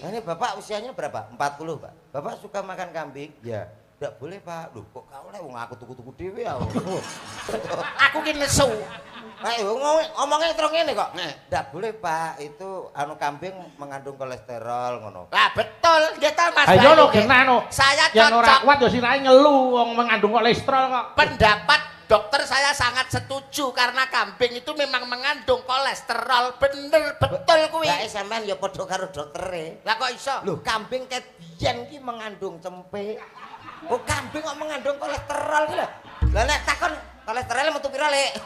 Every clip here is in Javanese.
Nah, ini Bapak usianya berapa? 40, Pak. Bapak suka makan kambing? Ya. Tidak boleh, Pak. Loh, kok kau lewat aku tuku-tuku dewe ya. Aku ki nesu. Ayo ngomongnya terus ngene kok. Tidak boleh, Pak. Itu anu kambing mengandung kolesterol ngono. Lah betul, nggih ta Mas. Ayo lho genah no. Saya yang ora cocok. kuat ya sirahe ngelu wong mengandung kolesterol kok. Pendapat dokter saya sangat setuju karena kambing itu memang mengandung kolesterol. Bener, betul kuwi. Lah sampean ya padha karo doktere. Lah kok iso? Loh, kambing ket biyen ki mengandung cempe. Oh, kambing kok mengandung kolesterol ki lho. Lah nek takon kolesterolnya metu pira, Lek?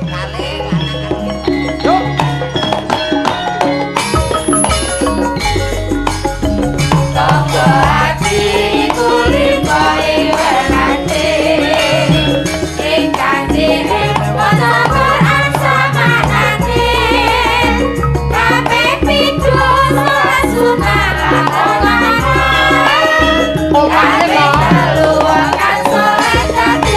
Kale, lanang. Yuk. Tangga hati kulima iwernate ingkang direk wana Quran sama nanti kabeh pidus sunara Omahnya kok. luangkan sholat tapi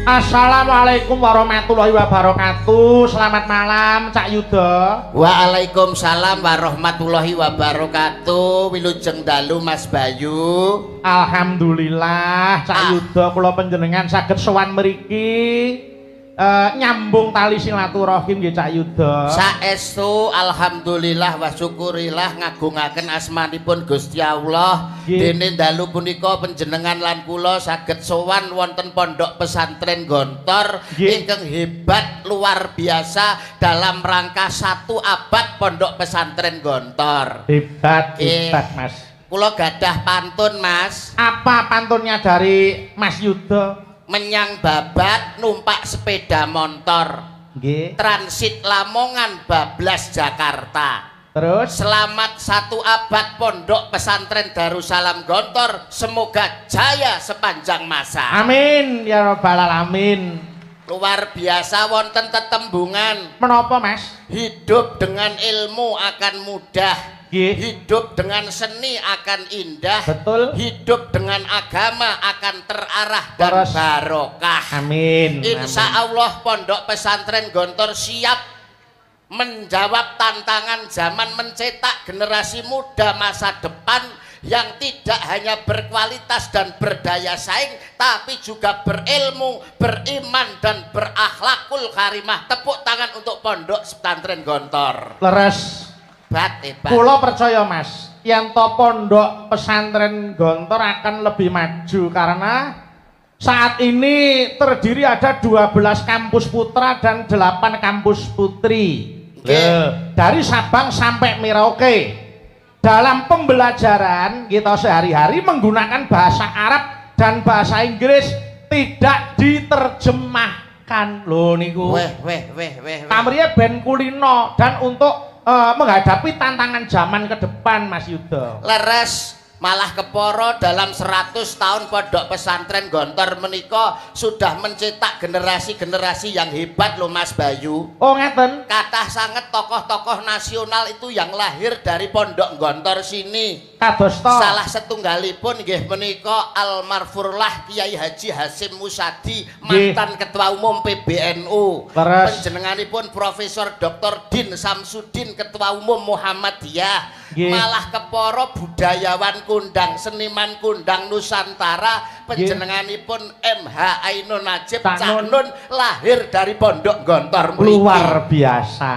Assalamualaikum warahmatullahi wabarakatuh. Selamat malam Cak Yuda. Waalaikumsalam warahmatullahi wabarakatuh. Wilujeng dalu Mas Bayu. Alhamdulillah Cak Yuda kula panjenengan saged sowan mriki nyambung tali silaturahim nggih Cak Yuda. Saestu alhamdulillah wa syukurillah ngagungaken asmanipun Gusti Allah. Dene dalu punika panjenengan lan kula saged sowan wonten pondok pesantren Gontor ingkang hebat luar biasa dalam rangka 1 abad pondok pesantren Gontor. Hebat, hebat Mas. Kula gadah pantun Mas. Apa pantunnya dari Mas Yuda? Menyang Babat numpak sepeda motor. Nggih. Transit Lamongan bablas Jakarta. Terus Selamat 1 abad pondok pesantren Darussalam Gontor, semoga jaya sepanjang masa. amin ya rabbal alamin. Luar biasa wonten tetembungan. Menapa Mas? Hidup dengan ilmu akan mudah. Nggih. Hidup dengan seni akan indah. Betul. Hidup dengan agama akan terarah dan Terus. barokah. Amin. Insya Allah pondok pesantren Gontor siap menjawab tantangan zaman, mencetak generasi muda masa depan yang tidak hanya berkualitas dan berdaya saing, tapi juga berilmu, beriman dan berakhlakul karimah. Tepuk tangan untuk pondok pesantren Gontor. Leres. Hebat. Kula percaya Mas, yen to pondok pesantren Gontor akan lebih maju karena saat ini terdiri ada 12 kampus putra dan 8 kampus putri. Dari Sabang sampai Merauke. Dalam pembelajaran kita sehari-hari menggunakan bahasa Arab dan bahasa Inggris tidak diterjemahkan. Loh niku. Kamriye ben kulino dan untuk menghadapi tantangan zaman ke depan Mas Yuda. Leres. Malah keporo dalam 100 tahun pondok pesantren Gontor menika sudah mencetak generasi-generasi yang hebat loh Mas Bayu. Oh ngeten. Kathah sanget tokoh-tokoh nasional itu yang lahir dari pondok Gontor sini. Kados to. Salah setunggalipun nggih menika Almarfurlah Kiai Haji Hasyim Musadi, mantan Ketua Umum PBNU. Leres. Panjenenganipun Profesor Dr. Din Samsudin, Ketua Umum Muhammadiyah. Malah keporo budayawan kundang, seniman kundang Nusantara, panjenenganipun MH Ainun Najib Cak Nun lahir dari pondok Gontor mriki. Luar biasa.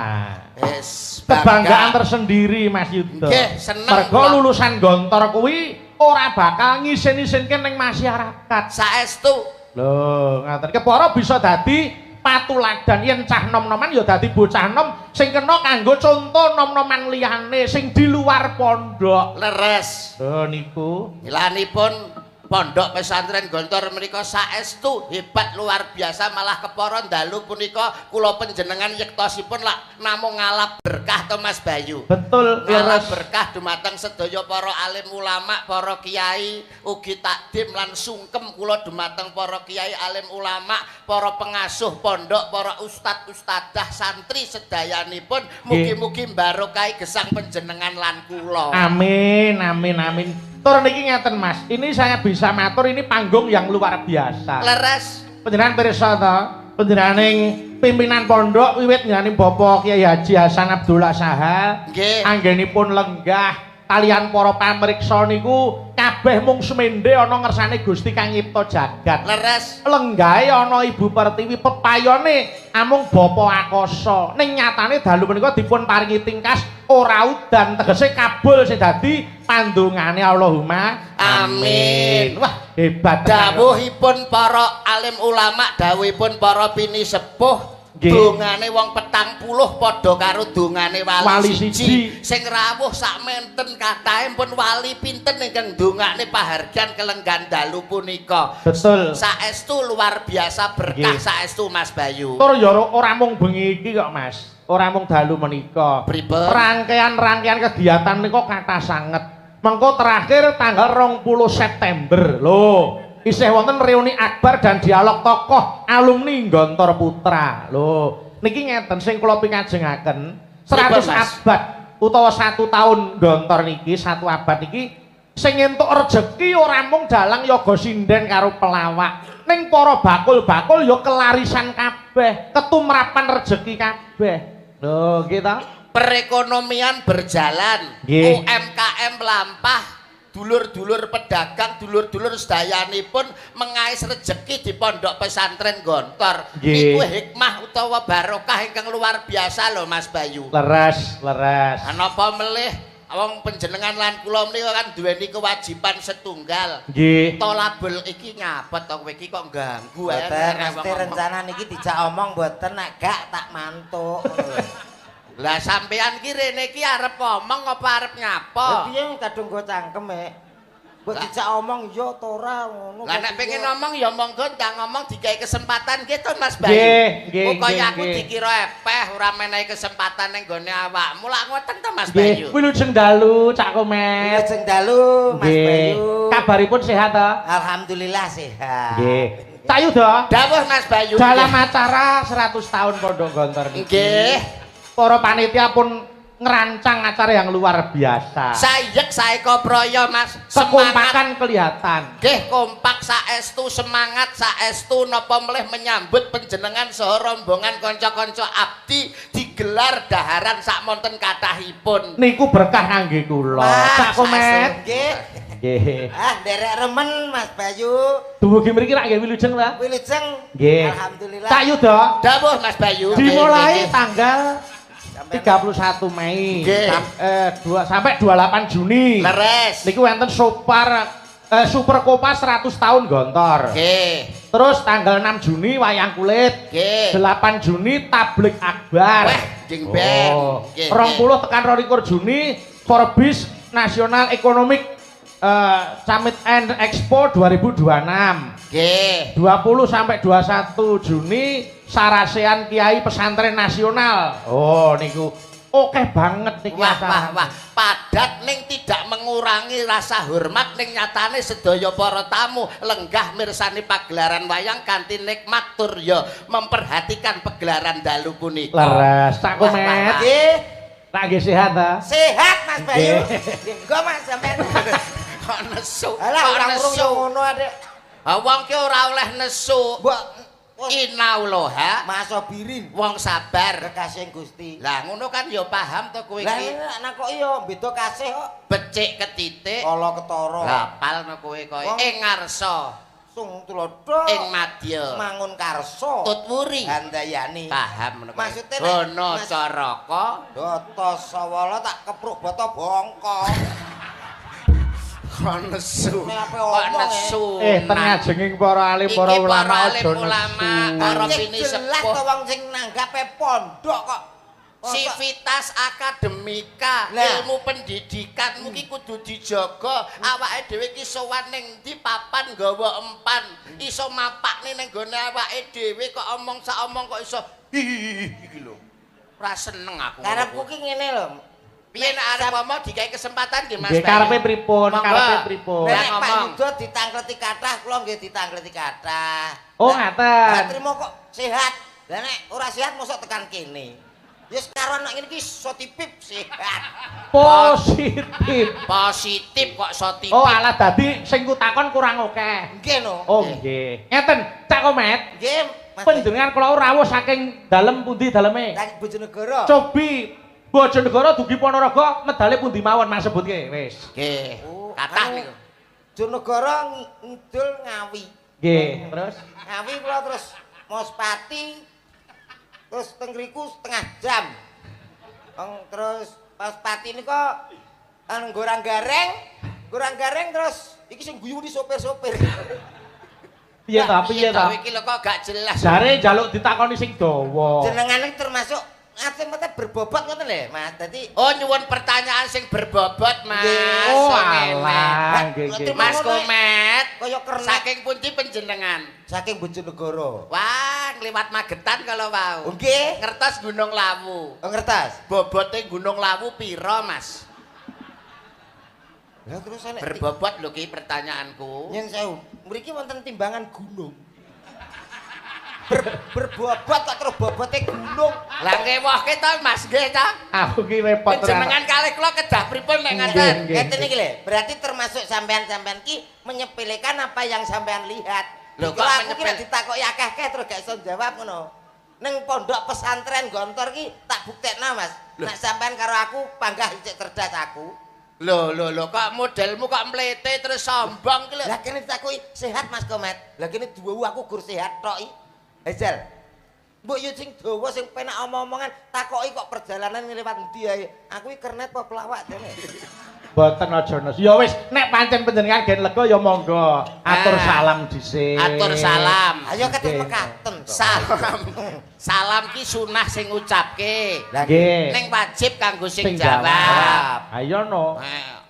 Kebanggaan tersendiri Mas Yuda. Nggih, seneng. Mergo lulusan Gontor kuwi ora bakal ngisin-isinke ning masyarakat. Saestu. Lho, ngaten kepara bisa dadi patuladan yen cah nom-noman ya dadi bocah nom sing kena kanggo contoh nom-noman liyane sing di luar pondok. Leres. Lho niku. Ilanipun Pondok Pesantren Gontor menika saestu hebat luar biasa, malah kepara dalu punika kula panjenengan yektosipun lak namung ngalap berkah to Mas Bayu. Betul, ngalap leres. berkah dumateng sedaya para alim ulama, para kiai, ugi takdim lan sungkem kula dumateng para kiai alim ulama, para pengasuh pondok, para ustad-ustadzah santri sedayanipun. Mugi-mugi barokah gesang panjenengan lan kula. Amin, amin, amin. Tur niki ngeten Mas, ini saya bisa matur ini panggung yang luar biasa. Leres. Panjenengan pirsa to, panjenenganing pimpinan pondok wiwit nyanyi Bapak Kyai Haji Hasan Abdullah Sahal. Nggih. Anggenipun lenggah kalian para pamirsa niku kabeh mung semende ana ngersane Gusti kang nyipta jagat. Leres. Lenggahe ana Ibu Pertiwi, pepayone amung Bapa Akasa. Ning nyatane dalu menika dipun paringi tingkas ora udan, tegese kabul sing dadi pandungane Allahumma Amin. Wah, hebat. Dawuhipun para alim ulama, dawuhipun para pini sepuh, Nggih. dongane wong 40 padha karo dongane wali Wali siji. siji. Sing rawuh sakmenten kathahé pun wali pinten ingkang dongane pahargyan kelenggan dalu punika. Betul. Saestu luar biasa berkah Nggih. saestu Mas Bayu. Tur ya ora mung bengi iki kok Mas. Ora mung dalu menika. Pripun? Rangkaian-rangkaian kegiatan menika kathah sanget. Mengko terakhir tanggal 20 September. Loh, isih wonten reuni akbar dan dialog tokoh alumni Gontor Putra. Loh, niki ngeten sing kula pingajengaken 100 Pripun, Mas? abad utawa 1 tahun Gontor niki, 1 abad niki sing entuk rejeki ora mung dalang yoga sinden karo pelawak. Ning para bakul-bakul ya kelarisan kabeh, ketumrapan rejeki kabeh. Lho, gitu. Perekonomian berjalan, Nggih. UMKM melampah, dulur-dulur pedagang, dulur-dulur sedayanipun mengais rejeki di Pondok Pesantren Gontor. Nggih. Niku hikmah utawa barokah ingkang luar biasa lho Mas Bayu. Leres, leres. Napa melih wong panjenengan lan kula menika kan duweni kewajiban setunggal. Nggih. Tolabel iki ngapet to kowe iki kok ganggu ae. Boten mesti rencana niki dijak omong boten nek gak tak mantuk. Lah sampean ki rene iki arep omong apa arep Ya nyapa? piye kadung go cangkem Mbok dijak omong ya ta ora ngono. Lah nek pengen ngomong ya monggo tak ngomong digawe kesempatan gitu Mas Nggih, Bayu. nggih, Kaya nggih, aku nggih. dikira epeh ora menehi kesempatan ning gone awakmu. Lah ngoten to Mas Nggih, Bayu. wilujeng dalu Cak Komet. Wilujeng dalu Mas Nggih. Bayu. Kabaripun sehat to? Alhamdulillah sehat. Nggih. Cak Yuda. Dawuh Mas Bayu. Dalam acara 100 tahun Pondok Gontor niki. Nggih. Para panitia pun ngerancang acara yang luar biasa. Sayek saeka praya Mas. Semangat. Kekompakan kelihatan. Nggih kompak saestu semangat saestu napa melih menyambut panjenengan saha rombongan kanca-kanca abdi digelar daharan sakmonten kathahipun. Niku berkah kangge kula. Cak Komet. Nggih. Nggih. Ah nderek remen Mas Bayu. Dumugi mriki rak nggih wilujeng ta? Wilujeng. Nggih. Alhamdulillah. Cak Yuda. Dawuh Mas Bayu. Dimulai Nggih, nggih. tanggal 31 Mei Nggih. sampai 28 Juni. Leres. Niku wonten Super Kopas 100 tahun Gontor. Nggih. Terus tanggal 6 Juni wayang kulit. Nggih. 8 Juni tablik akbar. Wah, jeng ben. Oh. Nggih, 20 tekan 22 Juni Forbes National Economic Summit and Expo 2026. Nggih. 20 sampai 21 Juni Sarasean Kiai Pesantren Nasional. Oh niku oke banget niki Wah, acara. wah, wah, padat ning tidak mengurangi rasa hormat ning nyatane sedaya para tamu lenggah mirsani pagelaran wayang kanthi nikmat tur ya memperhatikan pagelaran dalu punika. Leres, Cak Wah, wah, Komet. wah. Nggih. Tak nggih sehat ta? Sehat Mas Bayu. Nggih. Engko Mas sampean. Kok nesu? Alah Kok ora urung yo nesu? ngono Adek. Ha wong ki ora oleh nesu. Mbok Inauloha Maso birin wong sabar. kekasih Gusti. Lah ngono kan ya paham to kowe Lah iki. anak kok iya beda kasih kok. Becik ketitik. Kala ketara. Lah palno kowe koe Wong- ing ngarsa, Sung tulodo. ing madya, Mangun karso. tutwuri. Handayani. Paham ngono kowe. Maksudnya nek- Gono Mas- caraka. Doto sawala tak kepruk boto bongko. Kok nesu. Nek ape Kok omong, nesu. Tengajenging para alim para Iki ulama para aja alim ulama, nesu. para Cek bini jelas sepuh. to wong sing nanggape pondok kok. Sivitas akademika, Lah. ilmu pendidikanmu ki kudu dijaga. Awake dhewe ki sowan ning ndi papan nggawa empan, iso mapakne ning gone awake dhewe kok omong sak omong kok iso iki lho. Ora seneng aku. Karepku ki ngene lho. Piye nek arep ngomong digawe kesempatan nggih Mas. Nggih karepe pripun? Monggo. Karepe pripun? Lah, Nek Pak ngomong. Yudo ditangkleti kathah, kula nggih ditangkleti kathah. Oh, Lah, ngaten. lah trimo kok sehat. Lah nek ora sehat mosok tekan kene. Wis karo anak ngene iki iso tipip sehat. Positif. Positif kok iso tipip. Oh, alah dadi sing kutakon kurang akeh. Nggih no. Oh, nggih. Ngeten, Cak Komet. Nggih, Mas. Panjenengan kula rawuh saking dalem pundi daleme? Dari Bojonegoro. Cobi Bojonegoro dugi Ponorogo medale pundi mawon Mas sebutke wis. Nggih. Oh, Kathah anu, niku. Bojonegoro ngidul Ngawi. Nggih, terus Ngawi kula terus Mospati terus teng ngriku setengah jam. Terus Mospati niku Gorang Gareng terus iki sing guyu di sopir-sopir. piye ta piye ta? Kowe iki lho kok gak jelas. Jare njaluk ditakoni sing dawa. Jenengane termasuk ate-mate berbobot ngoten lho, Mas. Dadi Oh nyuwun pertanyaan sing berbobot Mas. Nggih. Oh, Ngene. alah, nggih nggih. Mas Komet, kaya kernet saking pundi panjenengan? saking Bojonegoro. Wah, ngliwat Magetan kalau wau. Oh, nggih. Ngertos Gunung Lawu. Oh, ngertas. Bobote Gunung Lawu piro, Mas? Lah terus nek Berbobot lho ki pertanyaanku. Yen sewu, mriki wonten timbangan gunung. Berbobot kok terus bobote gunung. Lah ngewohke to Mas nggih ta? Aku ki repot Panjenengan kalih kula kedah pripun nek ngaten? Nggih. Ngeten iki lho, berarti termasuk sampean-sampean ki menyepelekan apa yang sampean lihat. Lho, Lho kok kok aku kira menyepel- ditakoki akeh-akeh terus gak iso jawab ngono. Ning pondok pesantren Gontor ki tak buktekno, Mas. Lho. Nek sampean karo aku panggah cek cerdas aku. Lho kok modelmu kok mlete terus sombong ki lho. Lah kene ditakoki sehat Mas Komet. Lah kene duwewu aku gur sehat tok iki. Hejal. Mbok yo sing dawa sing penak omong-omongan takoki kok perjalanan lewat endi ae. Aku iki kernet apa pelawak dene. Boten aja nes. Ya wis, nek pancen panjenengan gen lega ya monggo. Atur Ah. salam dhisik. Atur salam. Ayo ketemu Nggih. mekaten to. Salam. Salam ki sunah sing ngucapke. Lah Nggih. Ning wajib kanggo sing Sing jawab. Ayo no.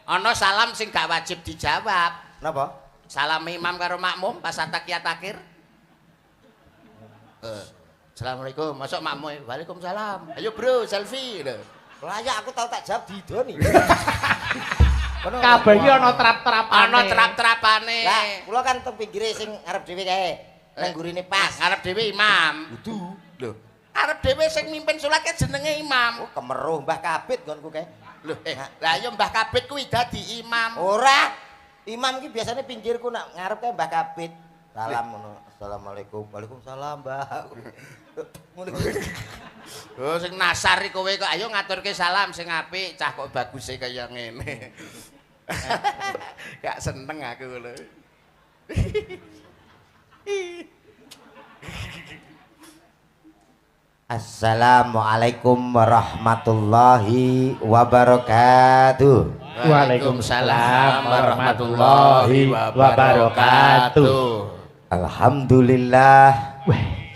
Ana salam sing gak wajib dijawab. Napa? Salam imam karo makmum pas ataqiyat akhir. Assalamualaikum, masuk makmum. Waalaikumsalam. Ayo bro, selfie. Lah ya aku tau tak jawab didoni. Kabeh iki ana trap-trapane. Ana trap-trapane. Lah, kula kan teng pinggire sing arep dhewe kae. Nang gurine pas. Arep dhewe imam. Kudu. Lho, arep dhewe sing mimpin salat ke jenenge imam. Oh, kemeruh Mbah Kabit nggonku kae. Lho, lah ya Mbah Kabit kuwi dadi imam. Ora. Imam ki biasanya pinggirku nak ngarep kae Mbah Kabit. Salam ngono. Assalamualaikum. Waalaikumsalam, Mbah. Ngono kuwi. Oh, sing nasar iki kowe kok ayo ngaturke salam sing apik, cah kok baguse kaya ngene. Gak seneng aku lho. Assalamualaikum warahmatullahi wabarakatuh. Waalaikumsalam warahmatullahi wabarakatuh. Alhamdulillah.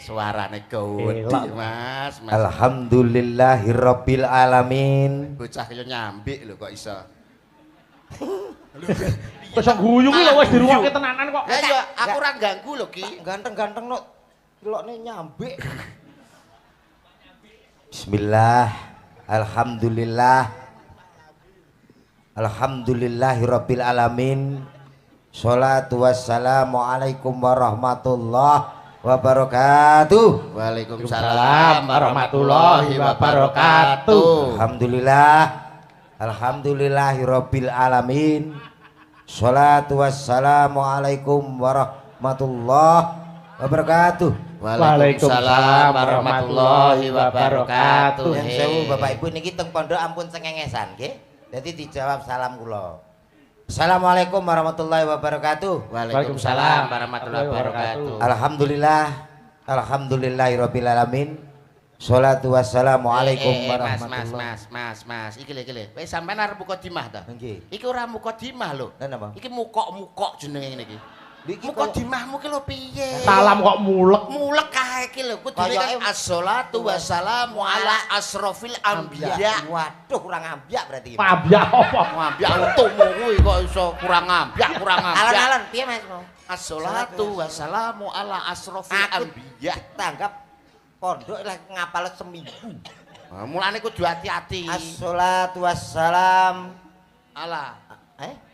Suarane gawedi, Elok. Mas. Alhamdulillahirabbil alamin. Bocah kaya nyambik lho kok iso. Wis guyu ki lho wis diruwokke tenanan kok. Ya ya aku ora ganggu lho Ki. Ganteng-ganteng no. Delokne nyambik. Bismillah. Alhamdulillah. Alhamdulillahirabbil alamin. Sholatu wassalamu alaikum warahmatullahi wabarakatuh. Waalaikumsalam warahmatullahi wabarakatuh. Alhamdulillah. Alhamdulillahirabbil alamin. Sholatu wassalamu alaikum warahmatullahi wabarakatuh. Waalaikumsalam warahmatullahi wabarakatuh. Yang sewu Bapak Ibu niki teng pondok ampun cengengesan nggih. Dadi dijawab salam kula. Assalamualaikum warahmatullahi wabarakatuh. Waalaikumsalam warahmatullahi wabarakatuh. Alhamdulillah. Alhamdulillahirabbil alamin. Sholatu wassalamualaikum Mas, warahmatullahi. iki lho. Wis sampean arep mukadimah ta? Nggih. Iki ora mukadimah lho. Lah napa? Iki mukok-mukok jenenge ngene iki. Iki Mukadimahmu ki lho piye? Salam kok mulek. Mulek kae iki lho. Kudune kan as-sholatu wassalamu ala asrofil anbiya. Waduh kurang ambiak berarti. Pabyak apa? Ngambyak untumu kuwi kok iso kurang ngambyak. Alon-alon piye Mas? As-sholatu wassalamu ala asrofil anbiya. Tanggap pondok lah ngapal seminggu. Mulane kudu hati-hati. Assalatu wassalam Allah.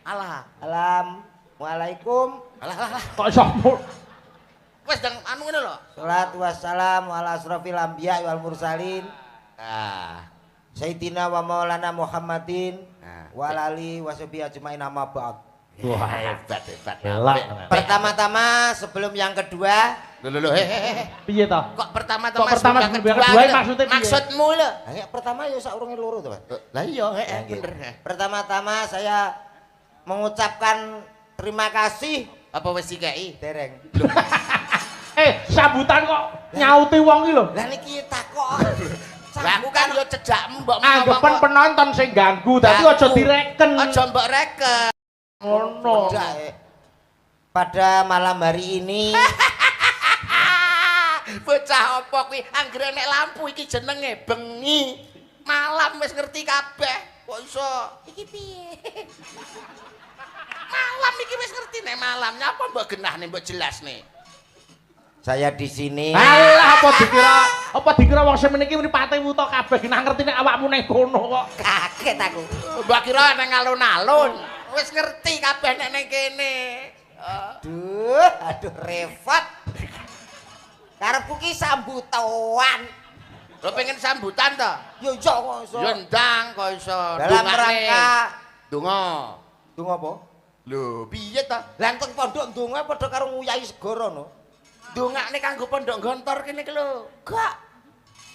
Allah. Assalamualaikum. Alah. Kok iso Wes dang anu ngene lho. Salatu wassalamu ala asrofil anbiya wal mursalin. Ah. Sayyidina wa maulana Muhammadin Nah. wa ali wa sahbihi ajmain amma ba'd. Wah, hebat. Pertama-tama sebelum yang kedua, Lho, piye to? Kok pertama-tama Kok pertama sebelum sebelum yang kedua gitu? maksudnya piye? Maksudmu lho. yang pertama ya saurunge loro to, Mas. Lah iya, Nggih. bener. Pertama-tama saya mengucapkan terima kasih Apa wis dikeki? dereng. Sambutan kok nyauti wong iki lho. Lah niki takok. Lah aku kan yo cejakmu mbok Anggepen penonton sing ganggu, dadi aja direken. Aja mbok reken. Ngono. Pada malam hari ini Bocah apa kuwi anggere nek lampu iki jenenge bengi. Malam wis ngerti kabeh. Kok iso iki piye? Malam iki wis ngerti nek malam. Nyapa mbok genahne mbok jelasne. saya di sini. Alah apa dikira wong semene iki mripate wuta kabeh genah ngerti nek awakmu ning kono kok. Kaget aku. Mbak kira nek alun-alun. Wis ngerti kabeh nek ning kene. Aduh repot. Karepku ki sambutan. Lo pengen sambutan to? Yo iya kok iso. Yo ndang kok iso. Dalam rangka donga. donga apa? Lho, piye to? Lah teng pondok donga padha karo nguyahi segara no. Dongakne kanggo pondok gontor kene ki lho. Gak.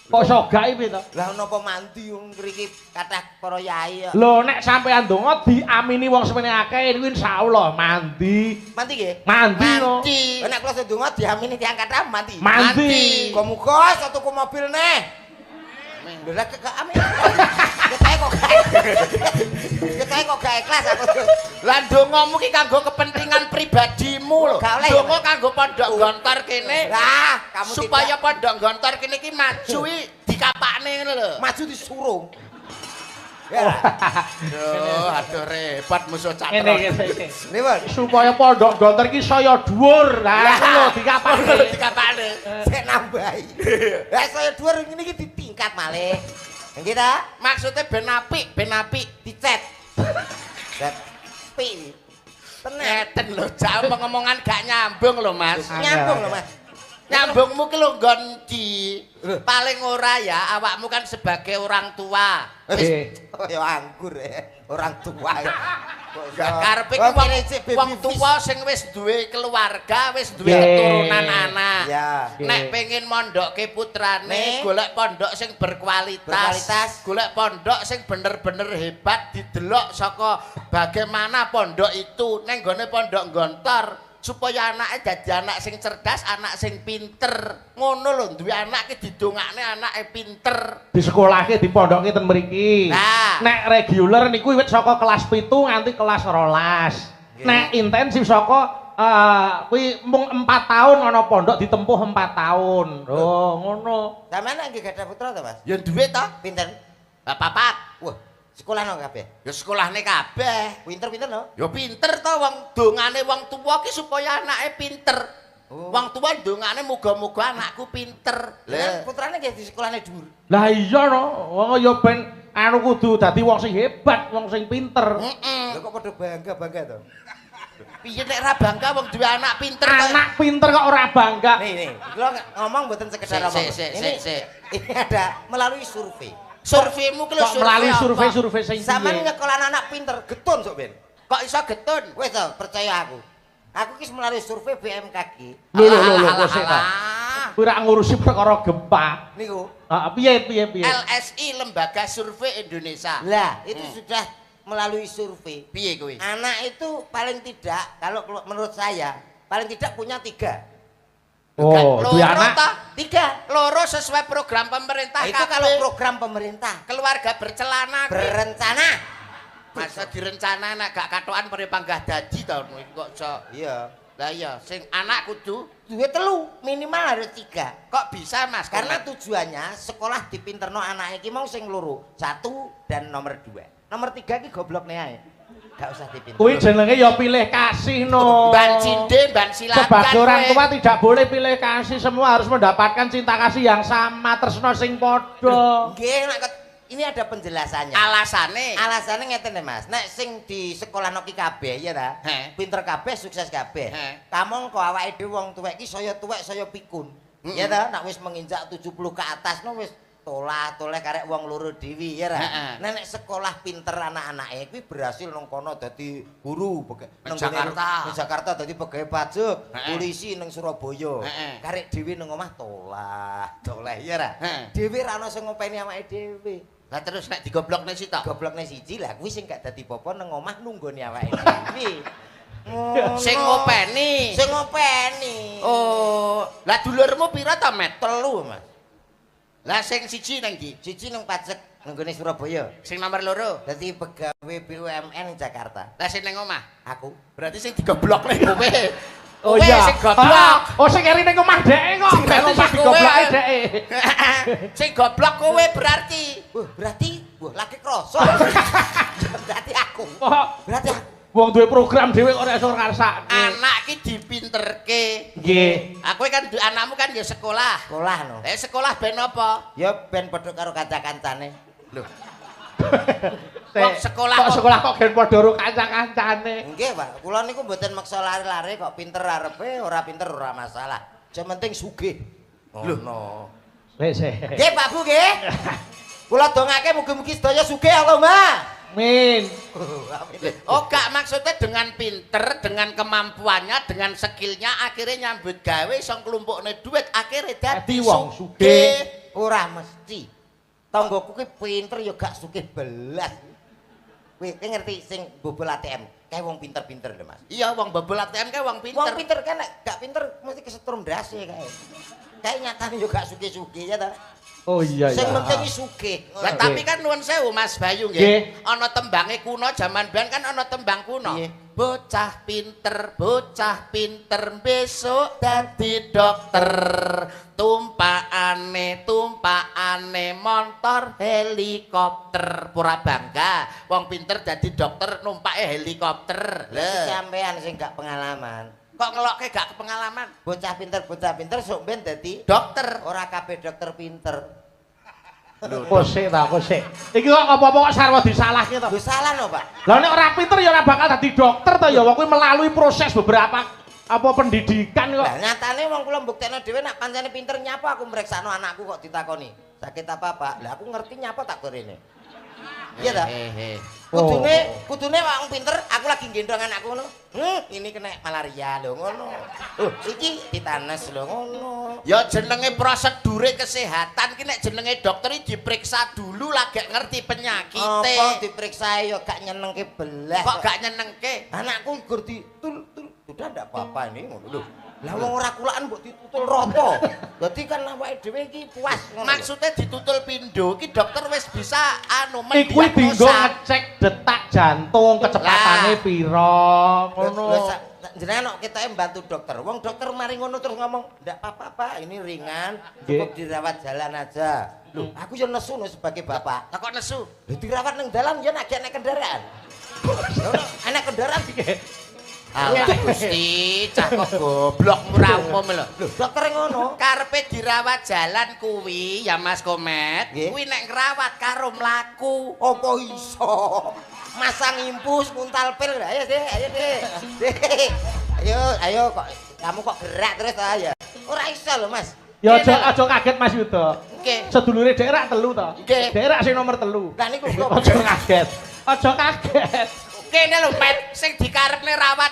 Kok iso gak piye to? Lah napa mandi wong mriki kathah para yai. Lho nek sampean donga diamini wong semene akeh niku insyaallah mandi. Mandi nggih? Mandi no. Mandi. Nek kula donga diamini tiyang kathah mandi. Mandi. Muga iso tuku mobil neh. Lho lah gak amin. Ketae kok gak ikhlas aku. Lah dongamu ki kanggo kepentingan pribadimu lho. Gak oleh, Donga kanggo pondok gontor kene. Lah, kamu supaya pondok gontor kene ki maju dikapakne ngono lho. maju disurung. Aduh repot musuh Ngene catron. iki. Niwon, Supaya pondok gontor iki saya dhuwur. Lah lho dikapake. Dikapakne. sik nambahi. Lah saya dhuwur ngene iki ditingkat malih. Nggih ta? Maksudnya ben apik, Dicet. Cet. Pi. Tenan. ngeten lho, jak ngomongan gak nyambung lho Mas. Nyambung lho, Mas. Nyambungmu ki lho nggon ndi? Paling ora ya awakmu kan sebagai orang tua. Oh ya anggur orang tua. Karepe ki wong tua sing wis duwe keluarga, wis duwe keturunan anak. Nek pengen mondokke putrane, golek pondok sing berkualitas. Golek pondok sing bener-bener hebat didelok saka bagaimana pondok itu ning gone pondok gontor. Supaya anake dadi anak sing cerdas, anak sing pinter. Ngono lho, duwe anak ki didongakne anake pinter. Di sekolahke dipondokke ten mriki. Nah. Nek reguler niku wit saka kelas 7 nganti kelas 12. Nek intensif saka kuwi mung 4 tahun ana pondok ditempuh 4 tahun. Oh, ngono. Sampeyan nggih gadah putra to, Mas? Ya duwe to? Pinten? Papat. Wah, sekolah nang kabeh. Ya sekolahne kabeh. Pinter-pinter no? Ya pinter to wong dongane wong tuwa ki supaya anake pinter. Wong tuwa dongane muga-muga anakku pinter. Lah putrane nggih di sekolahne dhuwur. Lah iya no, wong ya ben anu kudu dadi wong sing hebat, wong sing pinter. Lho kok padha bangga-bangga to? Piye nek ra bangga wong duwe anak pinter kok. Anak pinter kok ora bangga. Nih, kula ngomong mboten sekedar ngomong. Ini ada melalui survei. Surveimu ki lho Kok melalui survei-survei sing Sampeyan piye? nyekolah anak pinter, getun sok ben. Kok iso getun? Wis to, percaya aku. Aku ki melalui survei BMKG. Lho sik ta. Kuwi ra ngurusi perkara gempa. Niku. Piye. LSI Lembaga Survei Indonesia. Lah, itu sudah melalui survei. Piye kuwi? Anak itu paling tidak, kalau menurut saya, paling tidak punya 3. Oh, loro duwe anak. toh? 3. Loro sesuai program pemerintah. Itu kabeh. kalau program pemerintah. keluarga bercelana kuwi. Berencana. Masa direncana nek gak katokan pare panggah dadi to kok iso. Iya. Lah iya, sing anak kudu Duwe 3, minimal harus 3. kok bisa Mas? Karena tujuannya sekolah dipinterno anake iki mau sing loro, 1 dan nomor 2. Nomor 3 iki goblokne ae. Gak usah dipinter. Kuwi jenenge ya pilih kasih no. ban cinde, ban silakan. Sebagai orang kowe. tua tidak boleh pilih kasih, semua harus mendapatkan cinta kasih yang sama, tresno sing padha. Nggih, nek ini ada penjelasannya. Alasane. Alasannya ngeten nih Mas, nek sing di sekolah noki kabeh ya ta, He. pinter kabeh, sukses kabeh. He. Kamu kok awake dhewe wong tuwek iki saya tuwek saya pikun. Ya ta, nek wis menginjak 70 ke atas no wis toleh karek wong loro dewi ya ta. Heeh. Nek sekolah pinter anak-anake kuwi berhasil nang kono dadi guru Nang Jakarta. Nang Jakarta dadi pegawai pajak, Heeh. polisi nang Surabaya. Heeh. Karek dhewe nang omah toleh ya ta. Heeh. Dhewe ra ono sing ngopeni awake dhewe. Lah terus nek digoblokne sitok. Goblokne siji lah kuwi sing gak dadi popo nang omah nunggoni awake dhewe. Sing ngopeni. Sing ngopeni. Oh, lah dulurmu pira ta, Met? 3, Mas. Lah sing siji nang ndi? Siji nang pajak nunggoni Surabaya. Sing nomor loro. Dadi pegawai BUMN Jakarta. Lah sing nang omah. Aku. Berarti sing digoblokne kowe. Oh Kowe iya. sing goblok. Oh sing keri ning omah dheke kok. Sing Nek keri omah kowe. digobloki dheke. Sing goblok kowe berarti. Berarti lagi kroso. Berarti aku. Kok Berarti aku. wong duwe program dhewe kok ora iso ngrasakne. Anak ki dipinterke. Nggih. Aku kan anakmu kan ya sekolah. Sekolah no. Sekolah ben apa? Ya ben padha karo kanca-kancane. Lho, Kok sekolah kok gen padha karo kanca-kancane. Nggih, Pak. Kula niku mboten maksa lari-lari kok pinter arepe, ora pinter ora masalah. Yang penting sugih. Ngono. Wis. Nggih, Pak Bu nggih. Kula dongake mugi-mugi sedaya sugih Allahumma. Min. Oh gak maksudnya dengan pinter, dengan kemampuannya, dengan skillnya akhirnya nyambut gawe song kelompoknya duit akhirnya dadi wong sugih. Ora mesti. Tanggoku ki pinter ya gak sugih belas. Kowe ngerti sing bobol ATM, kae wong pinter-pinter lho, Mas. Iya wong bobol ATM kae wong pinter. Wong pinter kan nek gak pinter mesti kesetrum ndase kae. Kae nyatane yo gak sugih-sugih ya ta. Oh iya Sing ya. penting iki sugih. Lah tapi kan nuwun sewu Mas Bayu Nggih. nggih. Ana tembange kuno jaman biyen kan ana tembang kuno. Piye? Bocah pinter besok dadi dokter. Tumpakane montor helikopter. Pura bangga wong pinter dadi dokter numpake helikopter. Lah Lho, sampean sing gak pengalaman. kok ngelokke gak kepengalaman? Bocah pinter sok ben dadi Dokter. ora kabeh dokter pinter. Kosek ta, kosek. Iki kok apa-apa kok sarwa disalahke to. Lho salah no, Pak. Lah nek ora pinter ya ora bakal dadi dokter to ya wong kuwi melalui proses beberapa apa pendidikan kok. Lah nyatane wong kula mbuktekno dhewe nek pancene pinter nyapa aku mreksakno anakku kok ditakoni. Sakit apa, Pak? Lah aku ngerti nyapa tak korene. Iya ta? Kudune wong pinter aku lagi gendong anakku ngono. Ini kena malaria lho ngono. Iki ditanes lho ngono. Ya jenenge prosedure kesehatan ki nek jenenge dokter iki diperiksa dulu lagi ngerti penyakite. Apa diperiksa ya gak nyenengke belas. Kok gak nyenengke? Anakku gur ditul. Udah ndak apa-apa ini ngono lho. Lah wong ora kulaan mbok ditutul rata. Dadi kan awake dhewe iki puas ngono. Maksudnya ditutul pindho ki dokter wis bisa Iki kuwi dinggo mendiagnosa. ngecek detak jantung, kecepatane pira, ngono. Jenengan kok ketoke mbantu dokter. Wong dokter mari ngono terus ngomong, "Ndak apa-apa, ini ringan, Nggih. cukup dirawat jalan aja." Loh, aku yo nesu no sebagai bapak. Lah kok nesu? Lho dirawat nang dalan yo nek naik kendaraan. Anak kendaraan Allah Gusti, cah kok goblok murah umum lho. Lho, dokter ngono. Karepe dirawat jalan kuwi ya Mas Komet, Nggih. kuwi nek ngrawat karo mlaku. Apa iso? Masang impus kuntal pil. Ayo, Dek, ayo, Dek. Dek. Ayo kok kamu kok gerak terus ta ya. Ora iso lho, Mas. Ya aja kaget Mas Yuda. Nggih. Sedulure dhek rak 3 to. Nggih. Dhek rak sing nomor 3. Lah niku kok Aja kaget. Aja kaget. Kene lho, Met, sing dikarepne rawat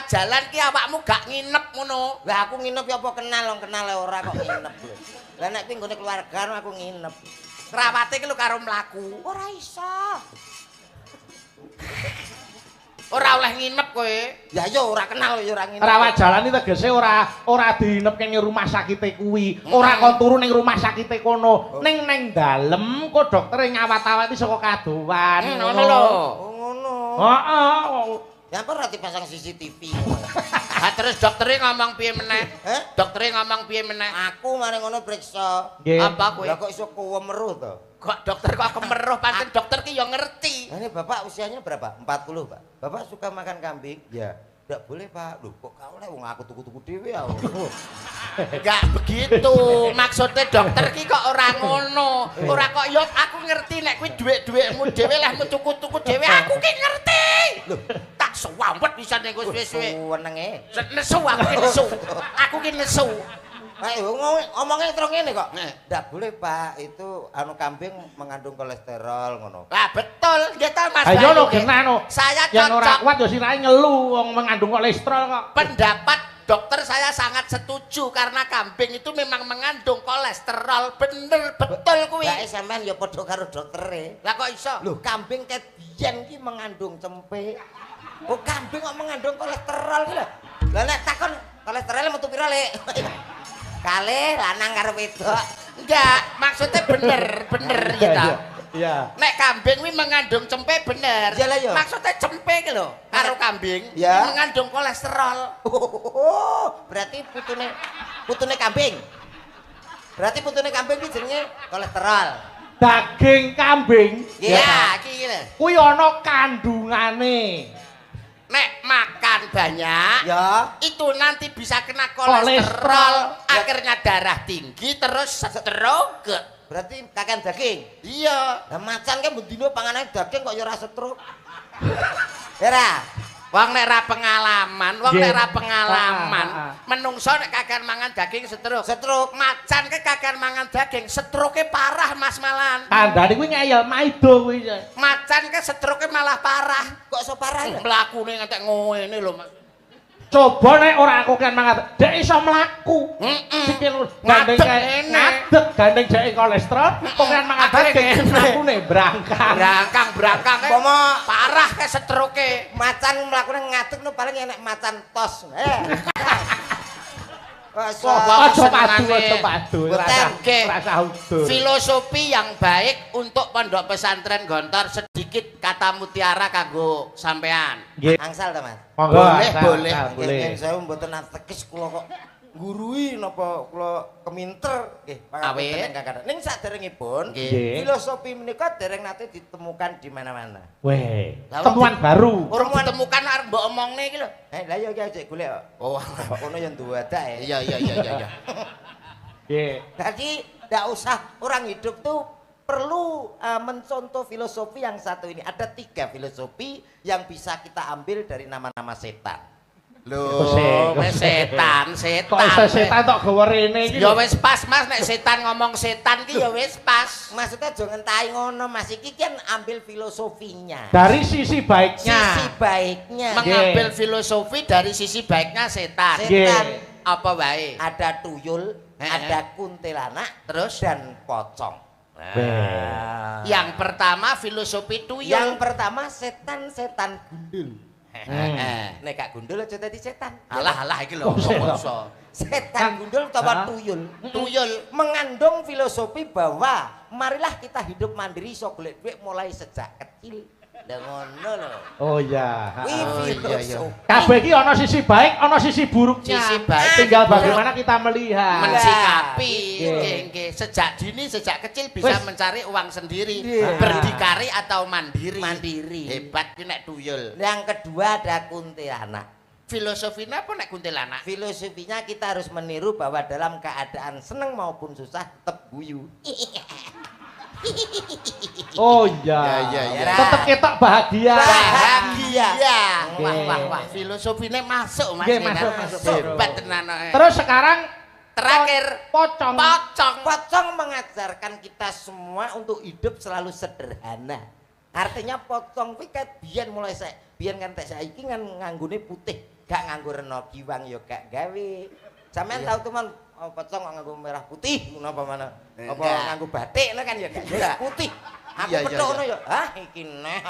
jalan ki awakmu gak nginep ngono. Lah aku nginep ya apa kenal ora kok nginep lho. Lah nek kuwi nggone keluarga aku nginep. Rawate ki lho karo mlaku. Ora iso. Ora oleh nginep kowe. Ya yo ora kenal yo ora ngene. Rawat jalan iki tegese ora diinepke ning rumah sakite kuwi. Ora kon turu ning rumah sakite kono. Ning dalem kok doktere nyawat-awati saka kadowan. Ngono lho. Oh ngono. Heeh. Ya apa ora dipasang CCTV. Ha terus doktere ngomong piye meneh? Heh? Doktere ngomong piye meneh? Aku mari ngono priksa. Nggih. Apa kowe? Lah kok iso kewemeruh to? Kok dokter kok kemeruh pancen dokter ki yo ngerti. Nah, ini Bapak usianya berapa? 40, Pak. Bapak suka makan kambing? Ya. Tidak boleh, Pak. Loh, kok kau wong aku tuku-tuku dhewe ya. Enggak begitu. Maksudnya dokter ki kok ora ngono. Ora kok yo aku ngerti nek kuwi dhuwit-dhuwitmu dhewe lah tuku-tuku dhewe aku ki ngerti. Loh, tak suwampet pisan nek wis suwe. Senenge. Nesu aku ki nesu. Aku ki nesu. Ayo ngomongnya terus ngene kok. Nah. Ndak boleh, Pak. Itu anu kambing mengandung kolesterol ngono. Lah betul, nggih ta Mas. Ayo Bayu, no nggih. genah no. Saya Yang ora cocok. kuat yo sirahe ngelu wong mengandung kolesterol kok. Pendapat dokter saya sangat setuju karena kambing itu memang mengandung kolesterol. Bener betul kuwi. Lah sampean ya padha karo doktere. Lah kok iso? Loh, kambing ket biyen ki mengandung cempe. Oh, kambing kok mengandung kolesterol ki lho. Lah nek takon kolesterol metu pira, Lek? Kalih lanang karo wedok. Enggak, maksudnya bener gitu. Iya. Nek kambing kuwi mengandung cempe bener. Iyalah, ya. Maksudnya cempe ki lho, karo kambing Ya. mengandung kolesterol. Oh, berarti putune kambing. Berarti putune kambing ki jenenge kolesterol. Daging kambing Iya, iki lho. kuwi ana kandungane. Nek makan banyak, Ya. itu nanti bisa kena kolesterol, Kolesterol. akhirnya darah tinggi terus stroke. Berarti kakean daging. Iya. Lah macan kan bendino panganane daging kok ya ora stroke. Ora. Wong nek ra pengalaman, wong Nggih. nek ra pengalaman, Ah. menungso nek kakean mangan daging stroke. Stroke. Macan ke kakean mangan daging, stroke parah Mas Malan. Tandane kuwi ngeyel maido kuwi. Macan ke stroke malah parah. Kok iso parah ya? Mlakune ngantek ngene lho, Mas. Coba nek ora aku kan mangan, dek iso mlaku. Heeh. Sikil gandeng Ngadeg kae ngene. ngadeg gandeng dek kolesterol, kok kan mangan Akhirnya daging ngene. mlakune brangkang. Brangkang Pomo parah ke stroke. macan mlakune ngadeg no paling enek macan tos. Kok Aja senengane. padu, Boten, nggih. rasa udur. Filosofi yang baik untuk pondok pesantren Gontor sedikit kata mutiara kanggo sampean. Nggih. angsal ta, Mas? Monggo, Boleh, asal, boleh. asal, boleh. Nggih, saya mboten atekis kula kok ngurui napa kula keminter nggih pangapunten Awit. ingkang kadang. Ning saderengipun Nggih. filosofi menika dereng nate ditemukan di mana-mana. Weh, Lah, temuan baru. Urung ditemukan arep mbok omongne iki lho. Lah ya iki cek golek kok. Oh. Kono ya duwadak ya. Iya. Nggih. Jadi tidak usah orang hidup tuh perlu mencontoh filosofi yang satu ini. Ada 3 filosofi yang bisa kita ambil dari nama-nama setan. Lho, wis setan. Kok iso setan tok gawe rene iki? Ya wis pas Mas nek setan ngomong setan ki ya wis pas. Maksudnya jangan ngentahi ngono Mas, iki kan ambil filosofinya. Dari sisi baiknya. Sisi baiknya. Mengambil filosofi dari sisi baiknya setan. Setan Apa wae? ada tuyul, ada kuntilanak, Terus dan pocong. yang pertama filosofi tuyul. Yang pertama setan-setan gundul. Heeh. Nek gak gundul aja dadi setan. Alah iki lho Oh, setan. bangsa. Setan gundul utawa tuyul. Tuyul. Mengandung filosofi bahwa marilah kita hidup mandiri iso golek duit mulai sejak kecil. Lah ngono lho. Oh iya. Kuwi Oh, iya, iya. filosofi. Kabeh iki ana sisi baik, ana sisi buruknya. Sisi baik. Tinggal bagaimana kita melihat. Mensikapi Nggih. nggih sejak dini sejak kecil bisa Wes. mencari uang sendiri, Iya. berdikari atau mandiri. Mandiri. Hebat ki nek tuyul. Yang kedua ada kuntilanak. Filosofinya apa nek kuntilanak? Filosofinya kita harus meniru bahwa dalam keadaan seneng maupun susah tetap guyu. Oh iya. Ya, ya. Tetep ketok bahagia. Bahagia. Wah, filosofinya masuk Mas. Nggih, Yenar. masuk, masuk. Hebat tenan. Terus sekarang Terakhir pocong. Pocong mengajarkan kita semua untuk hidup selalu sederhana. Artinya pocong kuwi ket biyen mulai biyen kan tek saiki kan nganggone putih, gak nganggo rena giwang ya gak gawe. Sampeyan tahu teman pocong kok nganggo merah putih ngono apa mana? Apa Enggak. nganggo batik kan ya gak putih. Aku petuk ngono ya. Hah, iki neh.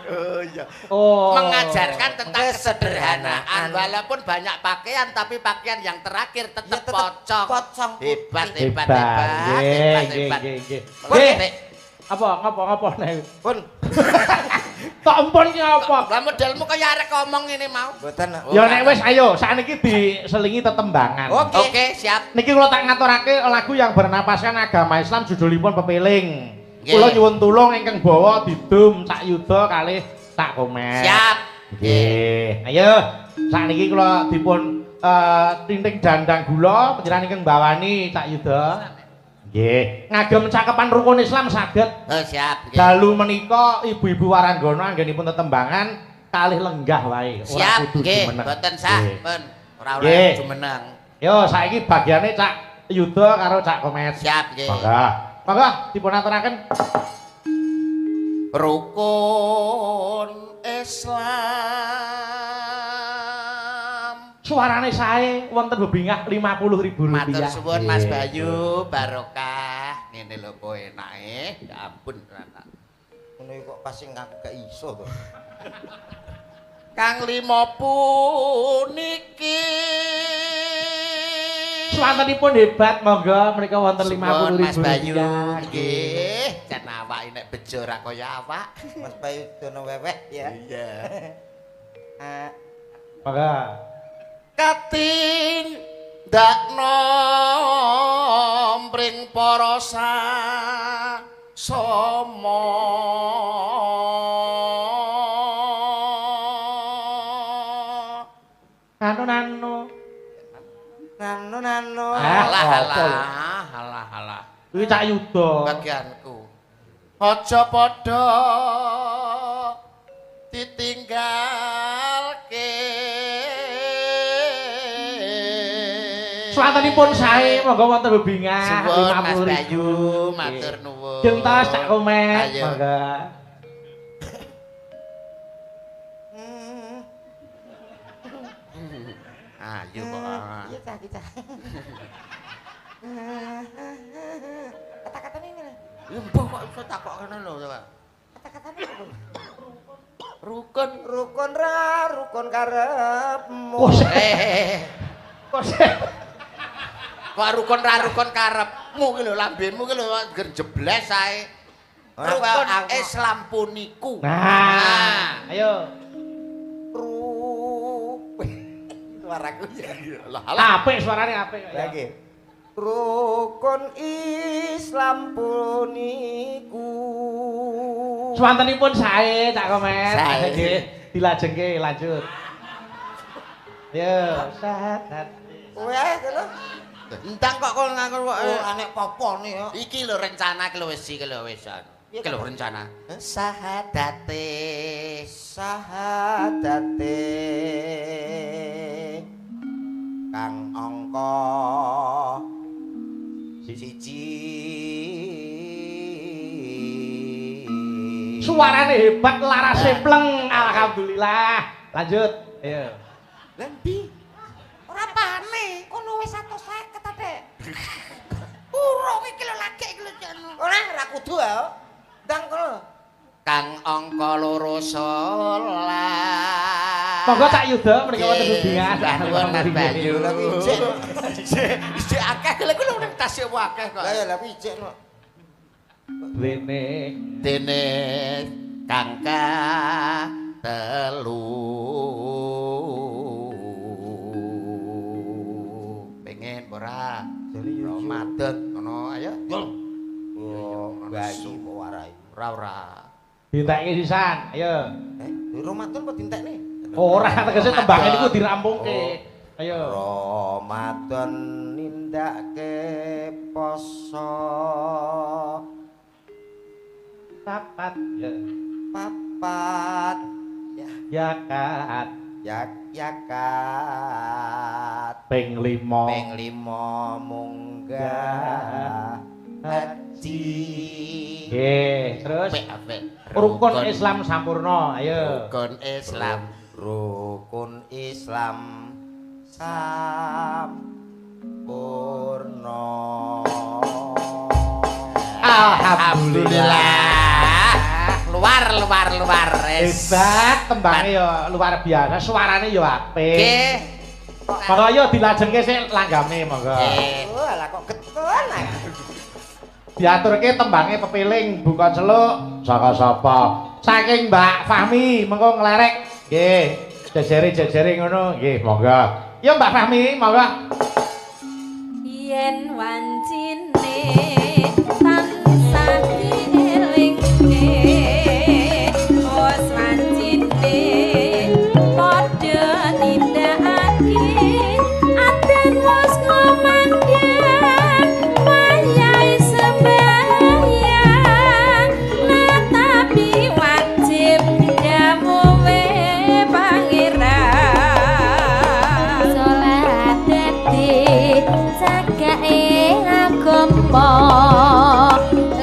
Oh iya. Oh. Mengajarkan tentang Kesederhanaan. kesederhanaan walaupun banyak pakaian tapi pakaian yang terakhir Ya, tetap tetep pocong. pocong Hebat, putih. hebat, hebat, hebat, hebat. Nggih. Apa nek? Pun Kok empun ki apa? Lah modelmu kaya arek ngomong ini mau. mboten. Ya nek wis ayo sakniki diselingi tetembangan. Oke, siap. Niki kula tak ngaturake lagu yang bernapaskan agama Islam judulipun Pepiling. Nggih. Kula nyuwun tulung ingkang bawa didum Cak Yuda kalih Cak Komet. Siap. Nggih. Ayo sakniki kula dipun tinting dandang gula panjenengan ingkang bawani Cak Yuda. Nggih. Ngagem cakepan rukun Islam saged. Oh, siap. Nggih. Dalu menika ibu-ibu waranggana anggenipun tetembangan kalih lenggah wae. Ora Siap, kudu nggih. jumeneng. Mboten sah, Nggih. pun. Ora Nggih. oleh jumeneng. Yo saiki bagiane Cak Yuda karo Cak Komet. Siap, nggih. Monggo. Monggo dipun aturaken. Rukun Islam. Suarane sae wonten bebingah Rp50.000. Matur suwun Mas Nggih. Bayu, barokah. Ngene lho kok enake. Ya ampun, anak. Ngono kok pas sing aku gak iso to. Kang lima puniki. Swantenipun hebat, monggo menika wonten Suwun, Rp50.000. Mas Bayu. Nggih, jan awake nek bejo ra kaya awak. Mas Bayu dono weweh ya. Iya. Monggo. Katin dakno mring para sama Nano. Nano. alah apa lho? alah Kuwi Cak Yuda. bagianku aja padha ditinggalke Swantenipun sae monggo wonten bebingah Suwun Mas Rp50.000. Bayu, matur nuwun. Gentos Cak Komet. Ayo. Monggo. Ayo kok. Iya cah kita. Kata-kata ini lho. Ya mbah kok iso takok kene lho, coba. Kata-kata ini lho. Rukun. Rukun ra rukun karepmu. Kok Kok rukun ra rukun karepmu ki lho, lambemu ki lho ngger jebles ae. Ora, Rukun aku- Islam puniku. Nah, ayo. Suaraku ya. Lah alah. Apik suarane apik. Lagi. Rukun Islam puniku. Swantenipun sae Cak Komet. Sae. Nggih, dilajengke lanjut. Yo, sahadat. Weh, lho. Entang kok kon nganggo Oh, anek popo nih ya. iki lho rencana ki lho wis iki lho wis. Iki lho rencana. Sahadate Sahadate kang angka siji. Suarane hebat, larase pleng. Alhamdulillah. Lanjut. Ayo. Lembi. Ora pane, kono wis 150 ate. Urung iki lho lagi iki lho jan. Ora kudu ya. Ndang kono. Kang angka 12. Monggo Cak Yuda menika wonten bebingan. Nuwun Mas Bayu. Lagi ijik. Isih akeh lha kuwi lho ning tasih akeh kok. Lah ya lah ijik no. Dene Dene kangka telu. Pengen ora? Ramadan ngono ayo. Yul. Oh, bayi kok warai. Ora. dinteke sisan. Ayo. Di Ramadan apa dintekne? Ora tegese tembang niku dirampungke. Ayo. Ramadan nindake poso Papat ya. papat Yakat yakat ping 5. ping 5 munggah haji. Nggih, terus Apik apik. rukun Islam sampurna. Ayo. Rukun Islam. Rukun Islam sampurna. Alhamdulillah. Luar. Hebat tembange ya luar biasa, suarane ya apik. Nggih. Monggo ayo dilajengke sik langgame monggo. Oh, alah kok getun ah. Diaturke tembange pepiling buka celuk saka sapa? Saking Mbak Fahmi mengko nglerek. Nggih, jejere ngono. Nggih, monggo. Ya Mbak Fahmi, monggo. Yen wancine tansah dielingke wis wancine padha nindakake aden wis ngomandhen wayahe sembahyang nah tapi wajib jamuwe pangeran salat dadi cagake agama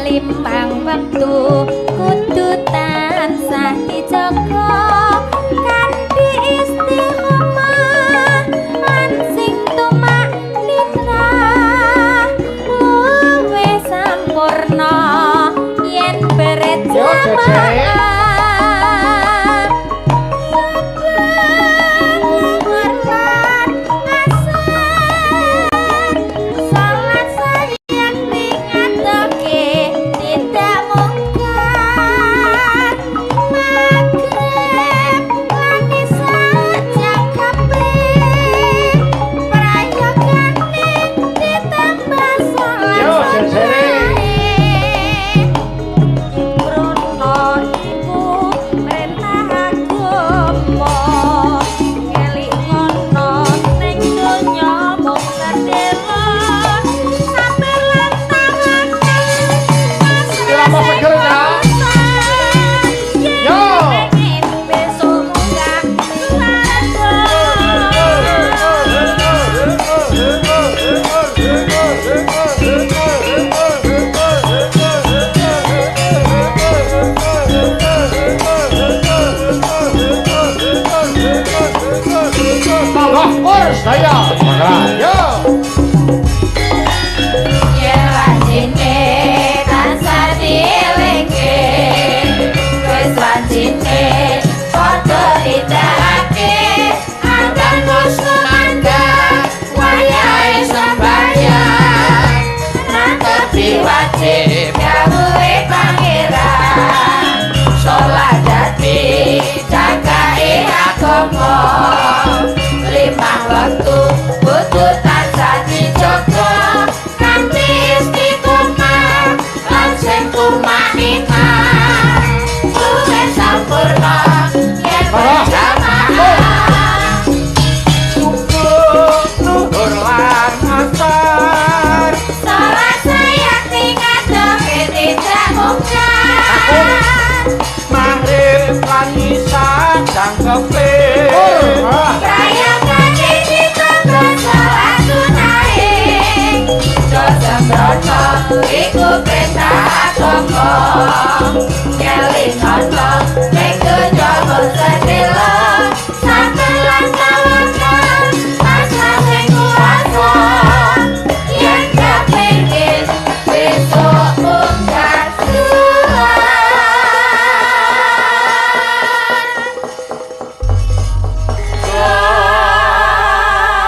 limang wektu kudu tansah dijaga kanthi istiqomah lan sing tumak nitra luwe sampurna yen berit Yo, jejere. Salat sayang ningatake tidak mungkar magrib lan isa cakapin prayogane ditambah salat Yo, jejere. Bruno iku perintah agama ngelik ngono ning donya mung sedelo sampe lantangake Selamat seger ya. Yo. besok munggah Monggo urus daya. Monggo. Yo. yen wancine tansah dielingke wis wancine padha nindakake adan wis ngandhang wayahe sembahyang nang tapi wajib gawe pangeran salat dadi cagake agama limang wektu kudu tansah dijaga kanthi istiqomah lan sing tumanina luwih sampurna yen berjamaah Luhur lan asar. salat sayang ningatake tidak mungkar Maghrib lan isya jangkepe. prayogane ditambah salat sunahe sembrono iku perintah agama keling ono ning donya mung sedelo sampe lan tawakan pasrah ning kuasa yen kepengin besok munggah surat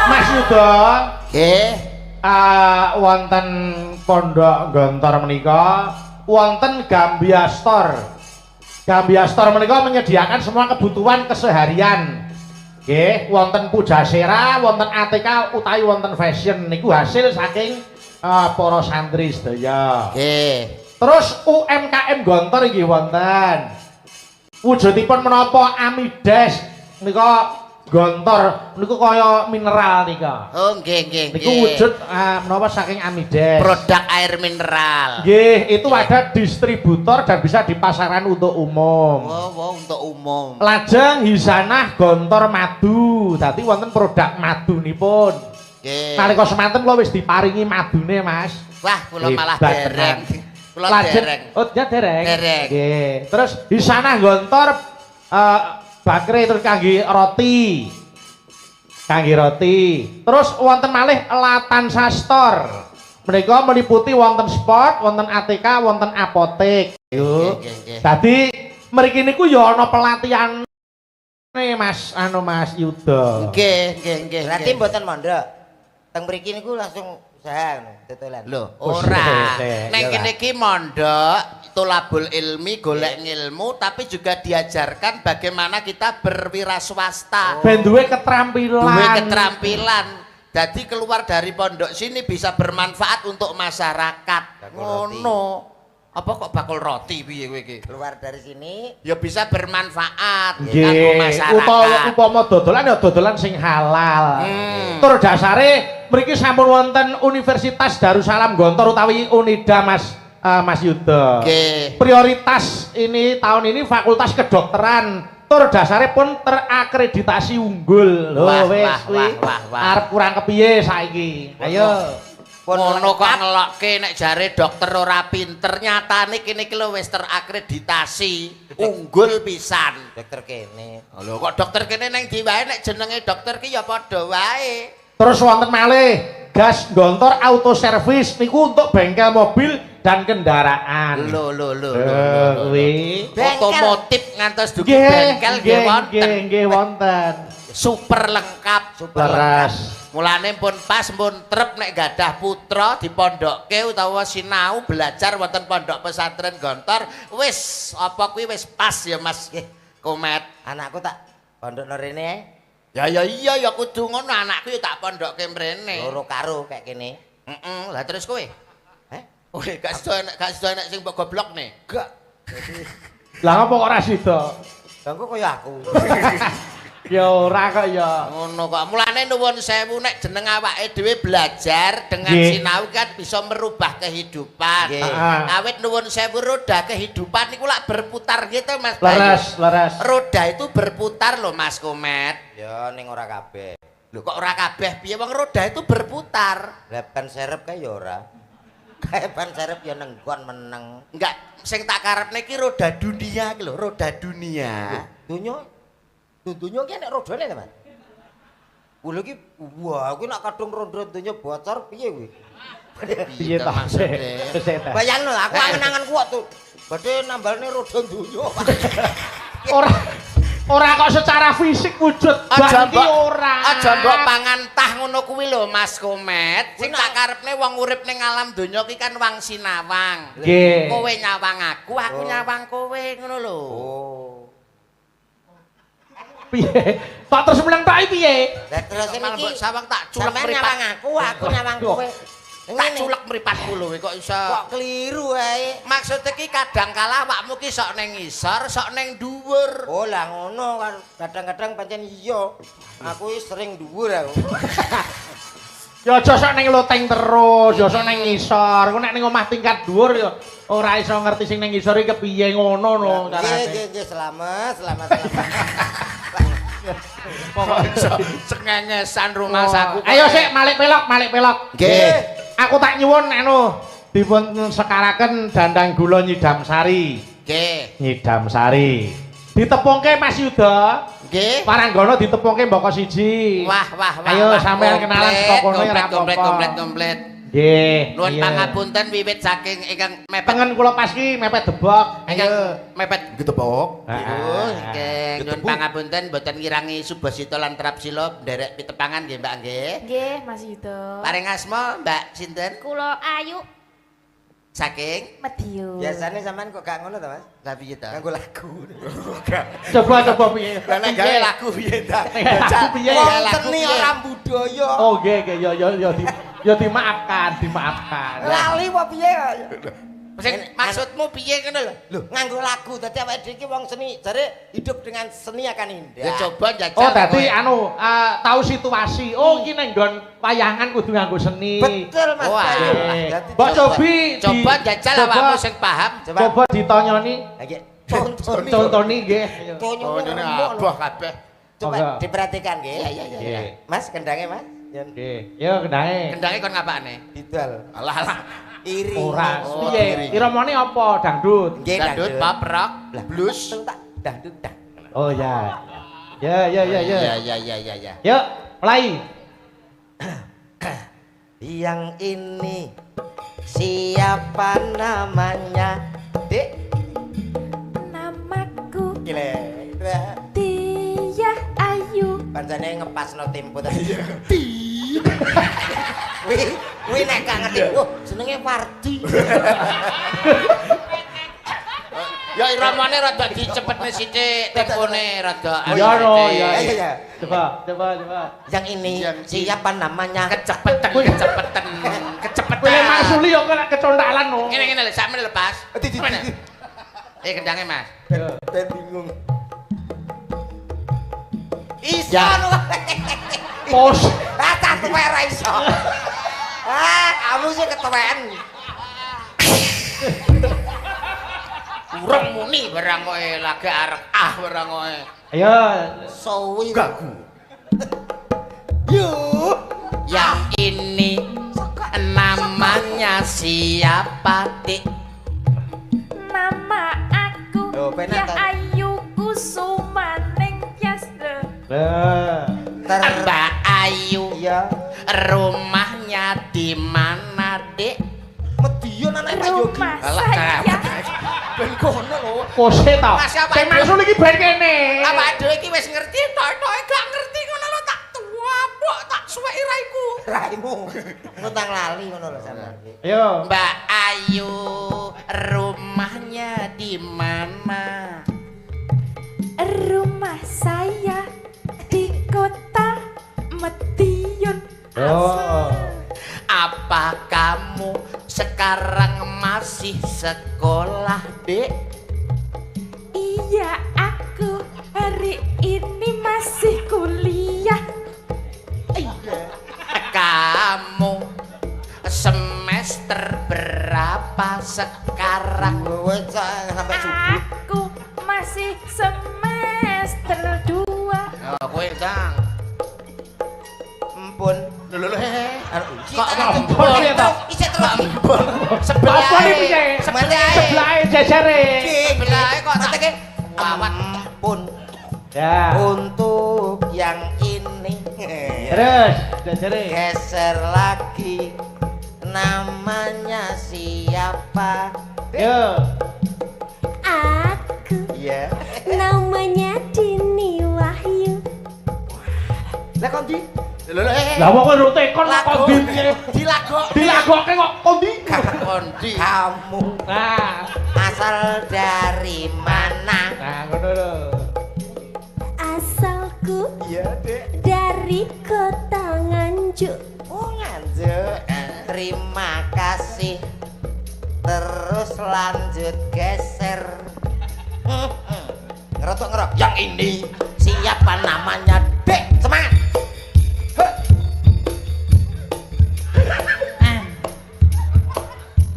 Mas Yuda, Nggih. wonten pondok Gontor menika wonten Gambiastor. Gambiastor menika menyediakan semua kebutuhan keseharian. Nggih, wonten pujasera, wonten ATK utawi wonten fashion niku hasil saking para santri sedaya. Nggih. Terus UMKM Gontor inggih wonten. Wujudipun menapa Amides nika Gontor niku kaya mineral nika. Oh, nggih. Niku wujud menapa saking Amides. Produk air mineral. Nggih, itu ada distributor dan bisa dipasarkan untuk umum. Oh, untuk umum. Lajeng Hisanah Gontor Madu. Dadi wonten produk madunipun. Nggih. Nalika semanten kula wis diparingi madune, Mas. Wah, kula malah Hebat dereng. tenan. Kula Lajeng- dereng. Oh, ya dereng. Dereng. Nggih. Terus Hisanah Gontor bakre terus kangge roti. Kangge roti. Terus wonten malih Latan Sastor. Menika meliputi wonten sport, wonten ATK, wonten apotek. Yo. Dadi mriki niku ya ana pelatihan Mas Mas Yuda. Nggih. Berarti mboten mondok. Teng mriki niku langsung usaha ngono, tutulan. Lho, ora. Neng kene iki mondok, tolabul ilmi, golek ngilmu, tapi juga diajarkan bagaimana kita berwira swasta. Ben duwe keterampilan. Duwe keterampilan. Jadi keluar dari pondok sini bisa bermanfaat untuk masyarakat. Ngono. Apa kok bakul roti piye kowe iki? Keluar dari sini Ya bisa bermanfaat kanggo Nggih, masyarakat. upama dodolan ya dodolan sing halal. Tur dasare mriki sampun wonten Universitas Darussalam Gontor utawi Unida Mas Yuda. Nggih. Prioritas ini tahun ini fakultas kedokteran. Tur dasare pun terakreditasi unggul. Lho wis kuwi. Arep kurang kepiye saiki? Ayo. Ngono kok ngelokke nek jare dokter ora pinter, nyatane kene iki lho wis terakreditasi unggul pisan. dokter kene. Lho kok dokter kene ning ndi wae nek jenenge dokter ki ya padha wae. Terus wonten malih Gas Gontor Auto Service niku untuk bengkel mobil dan kendaraan. Lho. Kuwi Otomotif ngantos dugi bengkel nggih wonten. Nggih wonten. Super lengkap. Leres. Mulane pun pas pun trep nek gadah putra dipondokke utawa sinau belajar wonten pondok pesantren Gontor, wis apa kuwi wis pas ya Mas Komet. Anakku tak pondokno rene Ya iya ya kudu ngono, anakku ya tak pondokke mrene. loro karo kayak kene. Heeh, lah terus kowe? Kowe gak sida enek sing mbok goblok nih. Gak. Lah ngapa kok ora sida? Bangku kaya aku. Ya ora kok ya. Ngono kok. Mulane nuwun sewu nek jeneng awake dhewe belajar dengan Nggih. sinau kan bisa merubah kehidupan. Nggih. Awit nuwun sewu roda kehidupan niku lak berputar gitu Mas. Leres. Roda itu berputar loh Mas Komet. Ya ning ora kabeh. Lho kok ora kabeh piye wong roda itu berputar. Lah ban serep kae ya ora. Kae ban serep ya nenggon meneng. Enggak, sing tak karepne iki roda dunia iki lho, roda dunia. Dunya ki nek rodane ta, Mas? Kulo ki wah, kuwi nek kadung roda donya bocor piye kuwi? Piye ta maksudnya? Bayangno aku angen-angen kuat tuh. Badhe nambalne roda donya. Ora kok secara fisik wujud Aja bangki mbok ora. Aja mbok pangan tah ngono kuwi lho Mas Komet. Sing tak karepne wong urip ning alam donya ki kan wang sinawang. Nggih. Kowe nyawang aku nyawang kowe ngono lho. Oh. Piye? Kok terus mlengtok piye? Lah terus Malah iki mbok sawang tak culek sampean mripat. nyawang aku nyawang kowe. Tak culek mripatku lho kok iso. Kok keliru ae. Maksud iki kadang kala awakmu ki sok ning ngisor, sok ning dhuwur. Oh lah ngono kan kadang-kadang pancen iya. Aku iki sering dhuwur aku. Ya aja sok ning loteng terus, ya sok ning ngisor. Ku nek ning omah tingkat dhuwur ya ora iso ngerti sing ning ngisor iki kepiye ngono no carane. Nggih, selamat. Sengengesan rumah saku. Ayo sik malik pelok. Nggih. Aku tak nyuwun anu dipun sekaraken dandang gula nyidam sari. Nggih. Nyidam sari. Ditepungke Mas Yuda. Nggih. Paranggono ditepungke mboko siji. Wah. Ayo sampean kenalan saka kono ora apa-apa. Komplit. Nggih. Nuwun pangapunten wiwit saking ingkang mepet. Tengen kula pas ki mepet debok. Ingkang mepet getepok. Heeh. Nggih, nuwun pangapunten boten ngirangi Subasita lan Trapsila nderek pitepangan nggih Mbak nggih. Nggih, Mas Yuda. Paring asma Mbak sinten? Kula Ayu Saking Madiun. Biasane sampean kok gak ngono to, Mas? lah piye ta? Nganggo lagu. Coba piye? Lah nek gawe lagu piye ta? Lagu piye? Wong lagu seni piye? ora budaya. Oh nggih ya dimaafkan. Lali apa piye kok? Sing maksudmu piye ngono lho? Lho, nganggo lagu dadi awake dhewe iki wong seni, jare hidup dengan seni akan indah. Ya coba njajal. Oh dadi kowe. anu tahu situasi. Oh iki ning nggon wayangan kudu nganggo seni. Betul Mas Wah. Bayu. Nggih. Dadi Mbok cobi Coba njajal awakmu sing paham. coba ditonyoni. Ha iki Contoni nggih. Oh ini abah kabeh. Coba Oke. diperhatikan nggih. Nggih. Mas kendangnya Mas. Yen Nggih. Yo kendange. Kendange kon ngapane? didal. Alah. Iri. Ora. Oh, Piye? iri. Iramane apa? Dangdut. Nggih Dangdut, pop, rock, Lah, blues. tak dangdut dah. Oh ya. Ya. Ya. Yuk, mulai. Yang ini Siapa namanya, Dik? Namaku Gile. Dia Ayu. Pancene ngepasno tempo tadi. Wi nek gak ngerti. Wah, jenenge Wardi. Ya iramane rada dicepetne sithik, tempone rada Ya no, ya. Iya. Coba. Yang ini siapa namanya? kecepetan. Kowe Mas Suli yo kok kecontalan no. Ngene lho, sakmene lepas. Mana? Kendange, Mas. Ben bingung. Iso Ya. lho. Pos. Ah, tak tuwe ra iso. Ah, kamu sih ketuwen. Urung muni barang kowe lagi arek barang kowe. Ayo. Sowi gagu. Yuk. Yang ini namanya siapa, Dik? Nama aku Loh, penak Ya ta? Ayu Kusumaning Tias. Mbak Ayu. Iya. Rumahnya di mana, Dik? Medion anak Pak Yogi. Rumah Alah, saya Ben kono lho. Pose ta. Mas, apa Sing itu? Mas Suli iki ben kene. Apa dhewe iki wis ngerti tok-toke gak ngerti ngono lho tak tuwapok tak suweki raiku. Raimu. Ngutang lali ngono lho sampean. Ayo. Mbak Ayu, rumahnya di mana? Rumah saya di kota Medion. Oh. Apa kamu sekarang masih sekolah, Dek? Iya, aku hari ini masih kuliah. Kamu semester berapa sekarang? Wes sampai subuh. Aku masih semester 2. Oh, kowe, Cang. Empun. Lho Kok ampun, ya, toh? Isih terus. Sebelah. Apa iki piye? Sebelah jajare. Sebelah kok tak Mateke wawat. ampun. Ya. Untuk yang ini Terus jajare. geser lagi. Namanya siapa? Yo. Aku Iya. namanya Dini Wahyu. Lah kok ndi? Lah kok ora tekon kok kondi piye? Dilagokke kok kondi? Kondi. Kamu Nah, asal dari mana? nah ngono lho. Asalku Iya, Dek. dari kota Nganjuk. Oh, Nganjuk. Terima kasih. Terus lanjut geser. Ngerotok. Yang ini siapa namanya? Dek, semangat.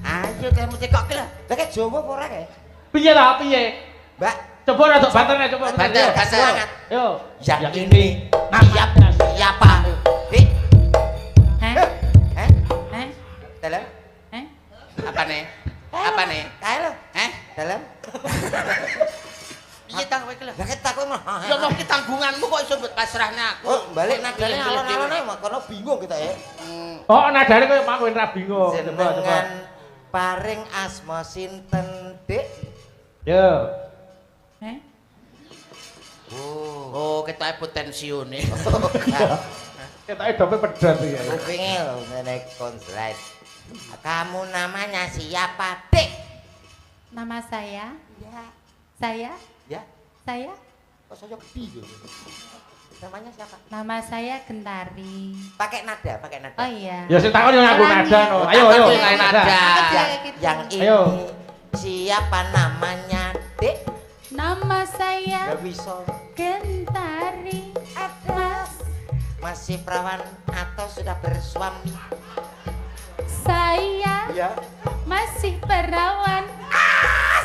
Ayo kamu tekok ke lah. Lah kayak Jawa apa ora kae? Piye ta piye? Mbak, Coba rada banternya coba. Banter, Yo. semangat. Yo. yang ini siapa? Dek. Heh? Dalam? Apa nih? Apa nih? Kae lho. Dalam? Piye tang kowe iki lho? Lah kayak takut mah. Ya mau ki tanggunganmu kok iso mbok pasrahne aku. Oh, balik nadane alon-alon ae makono bingung kita ya. Oh, nadane koyo mak kowe ra bingung. Coba coba. Jenengan paring asma sinten, Dik? Yo. Oh, ketoke potensiune. Ketoke dope pedhot iki. Kupinge lho ngene konslet. Kamu namanya siapa, Dik? Nama saya, Ya. saya, Ya. saya, Kok saya gede gitu. Namanya siapa? nama saya Gentari. Pakai nada, pakai nada. Oh iya. Ya sing takon yo ngaku nada no. Ayo ayo. Takon yo nada. Yang ini Ayo. siapa namanya, Dik? Nama saya Gak bisa. Gentari. Mas, Masih perawan atau sudah bersuami? saya Ya. masih perawan.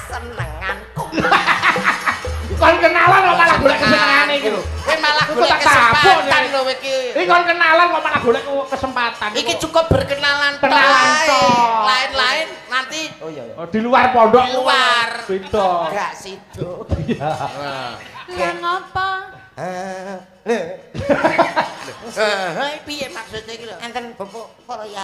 Senenganku. Kon kenalan kok malah golek kesenengane iki lho. Kowe malah Iku golek tak tapuk, kesempatan Nek. lho iki. Iki kon kenalan kok malah golek kesempatan. Iki cukup berkenalan tok Kenalan ae. tok. Lain-lain nanti Oh iya. Oh, di luar pondok. Di luar. Beda. Gak situ. Iya. Lah ngopo? piye maksudnya iki lho? Enten bapak para ya.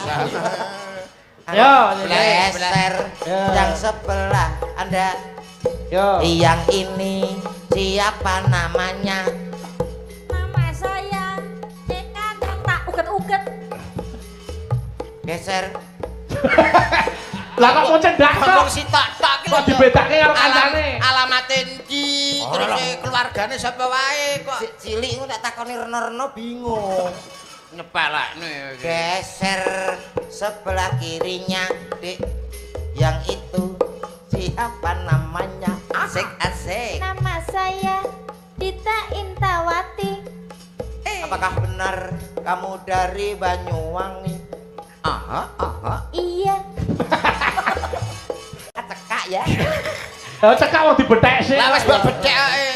Yo, Bleser Ya. yang sebelah Anda. Yo. Yang ini siapa namanya? Nama saya kadang tak uget-uget. Geser. Lah kok mau cendak Ngomong kok? si tak ki Kok dibedake karo kancane? Alamate endi? Terus keluargane sapa wae kok Cilik ku tak takoni reno-reno bingung. nyepelakne iki. Geser sebelah kirinya, Dik. Yang itu siapa namanya? Asik-asik. Nama saya Dita Intawati. Apakah benar kamu dari Banyuwangi? Aha. Iya. Cekak ya. Lah cekak mau dibethek sih. Lah wis mbok bedhek ae.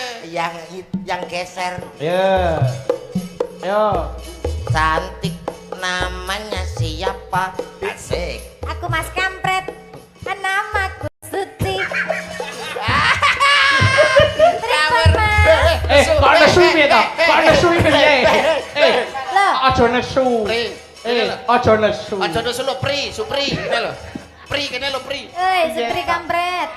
Yang geser Ya. Yo. cantik namanya siapa? Asik. Aku Mas Kampret. Namaku Suci. Tripod Mas. Kok nesu piye to? Kok nesu piye? Loh, Aja nesu. Aja nesu. Aja nesu lho Supri kene lho. Pri kene lho Pri. Oi, Supri Kampret.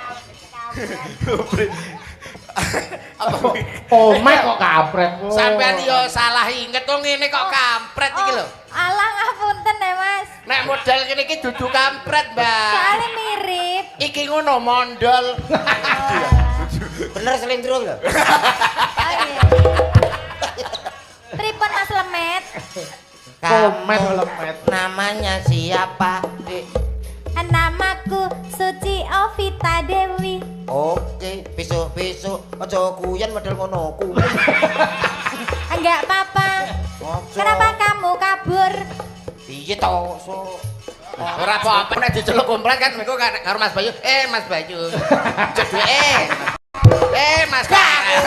Mek kok kampret. Sampean yo salah inget kok ngene kok kampret iki lho. Alah ngapunten ya Mas. Nek model kene iki dudu kampret, Mbak. Soalnya mirip. Iki ngono mondol. Bener selindro lho. Oh iya. Tripod Mas Lemet. Komet lemet. Namanya siapa? Dik? Namaku Suci Ovita Dewi. Oke, besok-besok aja kuyen model ngono ku. Enggak apa-apa. Kenapa kamu kabur? Piye to, so. Ora apa-apa nek diceluk komplet kan mengko karo Mas Bayu. Mas Bayu. Jedhe. Mas Bayu.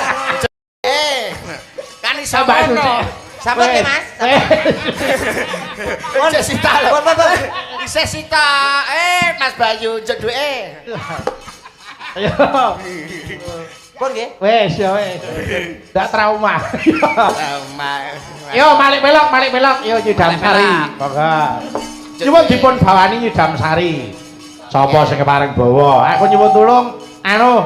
Kan iso ngono. Sampun ki, Mas. Sesita lho. Sesita. Mas Bayu jedhe. Ayo. Pun nggih. Wes ya wes. Ndak trauma. Mas. Yo balik belok. Yo Nyidam Sari. Monggo. Nyuwun dipun bawani Nyidam Sari. Sapa sing kepareng bawa? Aku nyuwun tulung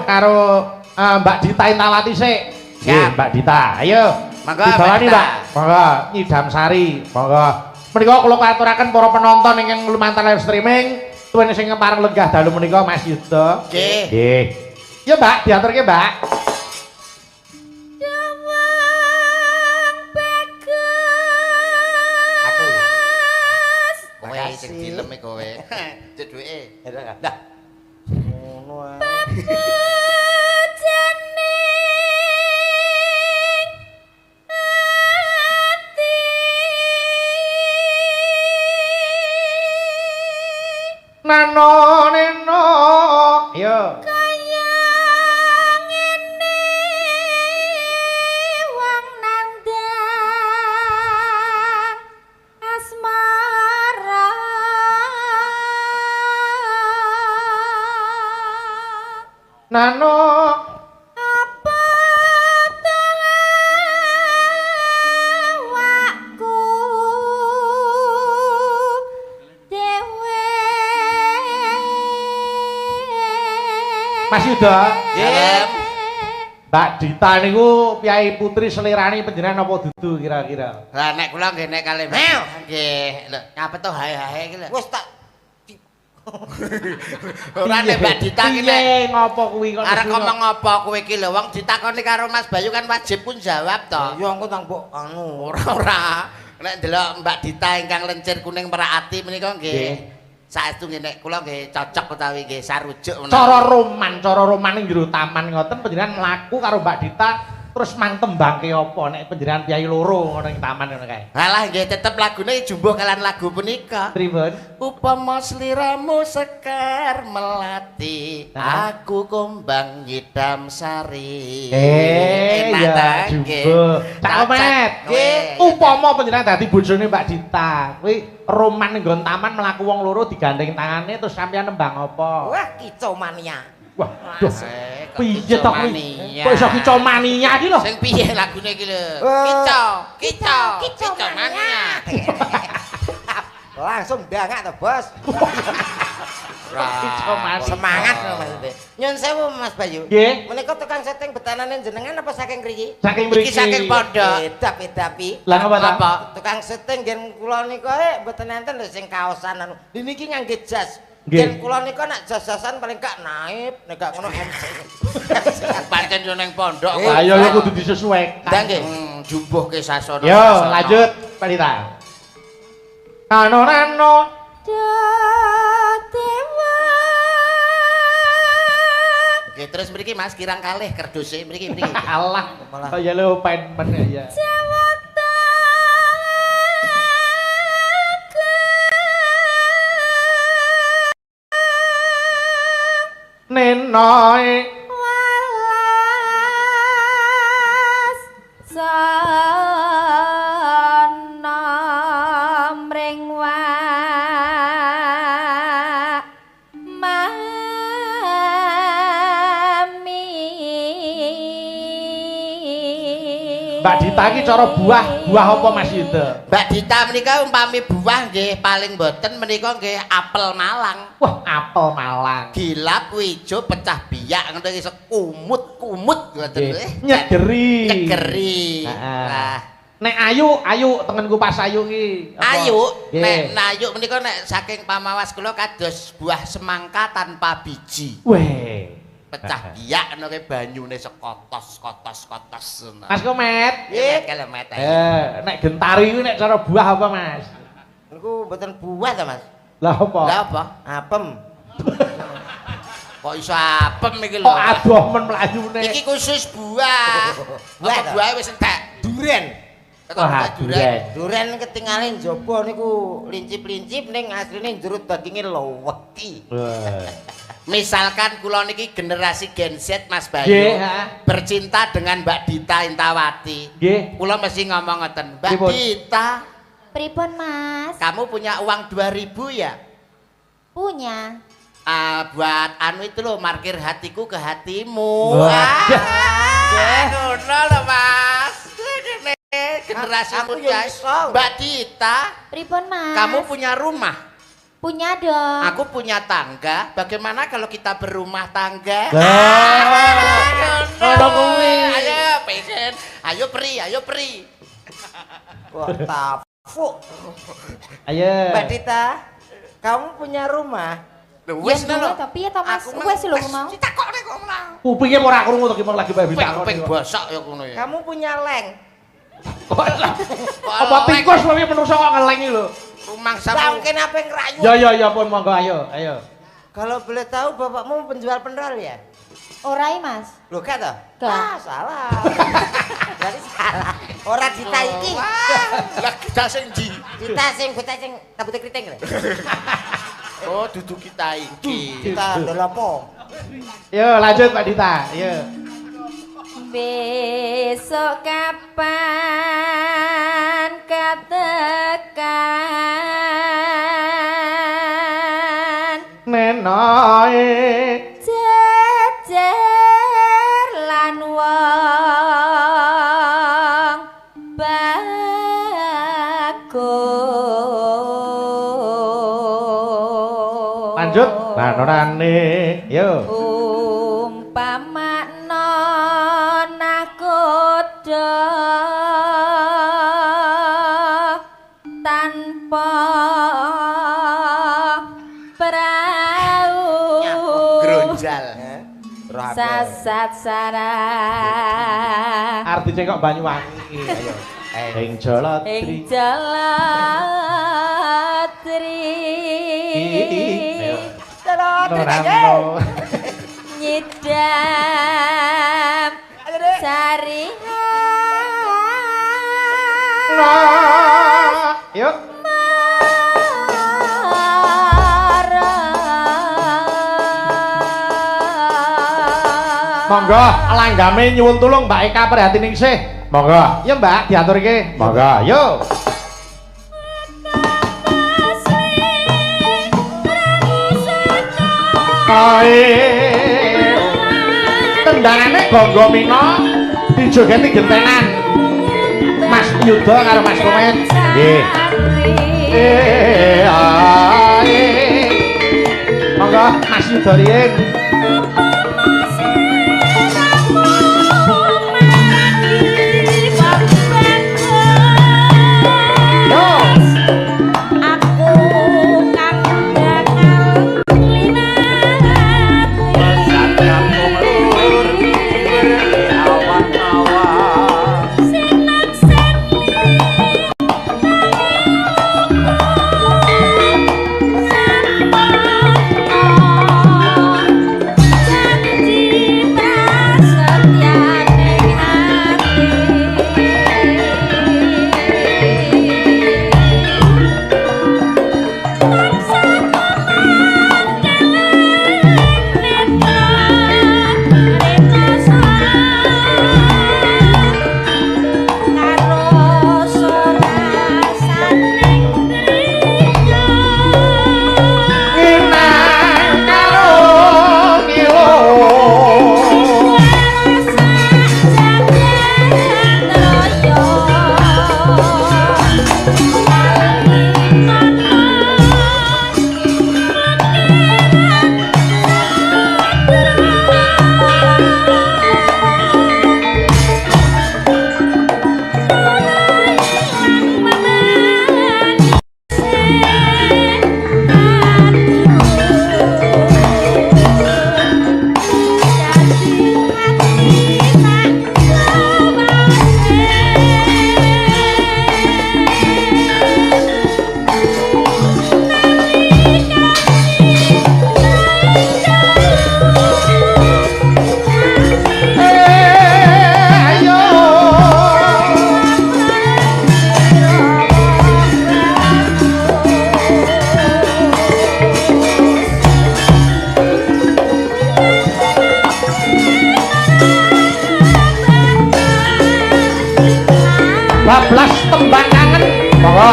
karo Mbak Dita Intawati sik. Nggih, Mbak Dita. Ayo. Monggo, Dibawani, Mbak Dita. Mbak. Monggo Nyidam Sari. Monggo. Menika kula katuraken para penonton ingkang lumantar live streaming, tuwin sing kepareng lenggah dalu menika Mas Yuda. Nggih. Nggih. Ya, Mbak, diaturke, Mbak. Aku. Kowe sing dilem kowe. Jedhe. Dah. Ngono ae. Nano neno. Yo. Wong nandang asmara. Nano. Apa to awakku dhewe. Mas Yuda. Nggih. Mbak Dita niku piyai putri selirane panjenengan apa dudu kira-kira? Lah nek kula nggih nek kalih nggih. Lho, nyapa to hae-hae iki lho. Wis tak Ora nek Mbak Dita iki nek Piye ngopo kuwi kok? arek ngomong apa kowe iki lho wong ditakoni karo Mas Bayu kan wajib pun jawab to. ya engko tang mbok anu. Ora. Nek ndelok Mbak Dita ingkang lencir kuning merak ati menika nggih. Saestu nggih nek kula nggih cocok utawi nggih sarujuk menawi. Cara roman ing jero taman ngoten panjenengan mlaku karo Mbak Dita terus mang tembangke apa nek panjenengan piyai loro ngono ing taman ngono kae. Halah nggih tetep lagune jumbuh kalian lagu punika. Pripun? Upama sliramu sekar melati, aku kumbang Nyidam Sari. Enak ya ta, nggih. jumbo. Cak Omet. Nggih. Upama panjenengan dadi bojone Mbak Dita, kuwi roman nggon taman mlaku wong loro digandeng tangane terus sampeyan nembang apa? Wah, kicomania. Wah, duh. Kok Piye to kuwi? kicomania? Kok iso kicomania iki lho? Sing piye lagune iki lho? Kicau mania. langsung dangak to, Bos. Semangat lho maksudnya. Nyun sewu Mas Bayu. Nggih. Menika tukang setting betanane jenengan apa saking mriki? Saking mriki. Iki saking pondok. Edapi. Lah napa ta? Apa? Tukang setting gen kula nika mboten enten lho sing kaosan anu. Niki ngangge jas. Nggih. Gen kula nika nek jas-jasan paling gak naib, nek gak ngono MC. Pancen yo ning pondok kok. Lah ya kudu disesuaikan. Ndang nggih. Jumbuhke sasana. Yo, lanjut Palita. Nano Dewa Oke, terus mriki Mas kirang kalih kerduse mriki. Allah. Oh ya lho pen ya. Nenoy walas sana mring Mbak Dita iki cara buah apa Mas Yuda? Mbak Dita menika umpami buah nggih paling boten menika nggih apel Malang. Wah, apel Malang. Gilap ijo pecah biak ngono iso kumut-kumut ngoten nggih. Nyegeri. Nah, Nah. Nek ayu tengenku pas ayu ki. ayu Nggih. nek nayu menika nek saking pamawas kula kados buah semangka tanpa biji. Weh. Pecah biak ngono ke banyune sekotos. Mas Komet. Nggih, kelemet. Nek gentari kuwi nek cara buah apa, Mas? Niku mboten buah ta, Mas? Lah apa? Lah apa? Apem. Kok iso apem iki lho. Kok adoh men mlayune. Iki khusus buah. Buah Apa ta? buah wis entek? Duren. Wah, duren. Duren ketinggalan jaba niku lincip-lincip ning asline njero daginge loweki. Wah. Misalkan kula niki generasi Gen Z Mas Nggih, Bayu ha. bercinta dengan Mbak Dita Intawati. Nggih. Kula mesti ngomong ngoten, Mbak Pripun? Dita, pripun Mas? kamu punya uang 2000 ya? Punya. Buat anu itu loh, markir hatiku ke hatimu. Wah. Ngono lho Mas. Generasi Aku muda. ya iso. Mbak Dita, Pripun Mas? kamu punya rumah? Punya dong. Aku punya tangga. Bagaimana kalau kita berumah tangga? Ngono kuwi. Ayo, pesen. Ayo peri. Wah, tafu. Ayo. Mbak Dita, kamu punya rumah? Lho, Wis wis lho lho. tapi ya to Mas. Aku Wis lho mau. ditakokne kok mau. Kupinge ora krungu to ki lagi bae Kuping bosok ya ngono ya. Kamu punya leng? Apa tikus lho iki menungso kok ngelengi lho. Rumah Lah sama. mungkin apa yang ngerayu? Ya pun monggo ayo. Kalau boleh tahu bapakmu penjual pendal ya? Ora Mas. Loh gak toh? Gak. Ah, salah. Berarti salah. Ora Dita iki. Lah kita sing ndi? Dita sing tabute kriting lho. Oh, duduk kita iki. Dita ndol apa? Yo lanjut Mbak Dita. Yo. Besok kapan katekan Nenoy. jejer lan wong bagus. Lanjut. Manorane. Yo. Umpamakna nakoda tanpa prau Gronjal. sasat sarah Artine kok Banyuwangi. Ayo. Ing Jalatri. ing jalatri Ayo. Terus nyidam sarihan Yuk. Monggo langgame nyuwun tulung Mbak Eka perhatining sih. Monggo. Ya Mbak diaturke. Monggo. Yo. Kae tendangane gonggo mino dijogeti gentenan Mas Yuda karo Mas Komet. Nggih. Monggo Mas Yudharyen. Bablas tembang kangen. Monggo.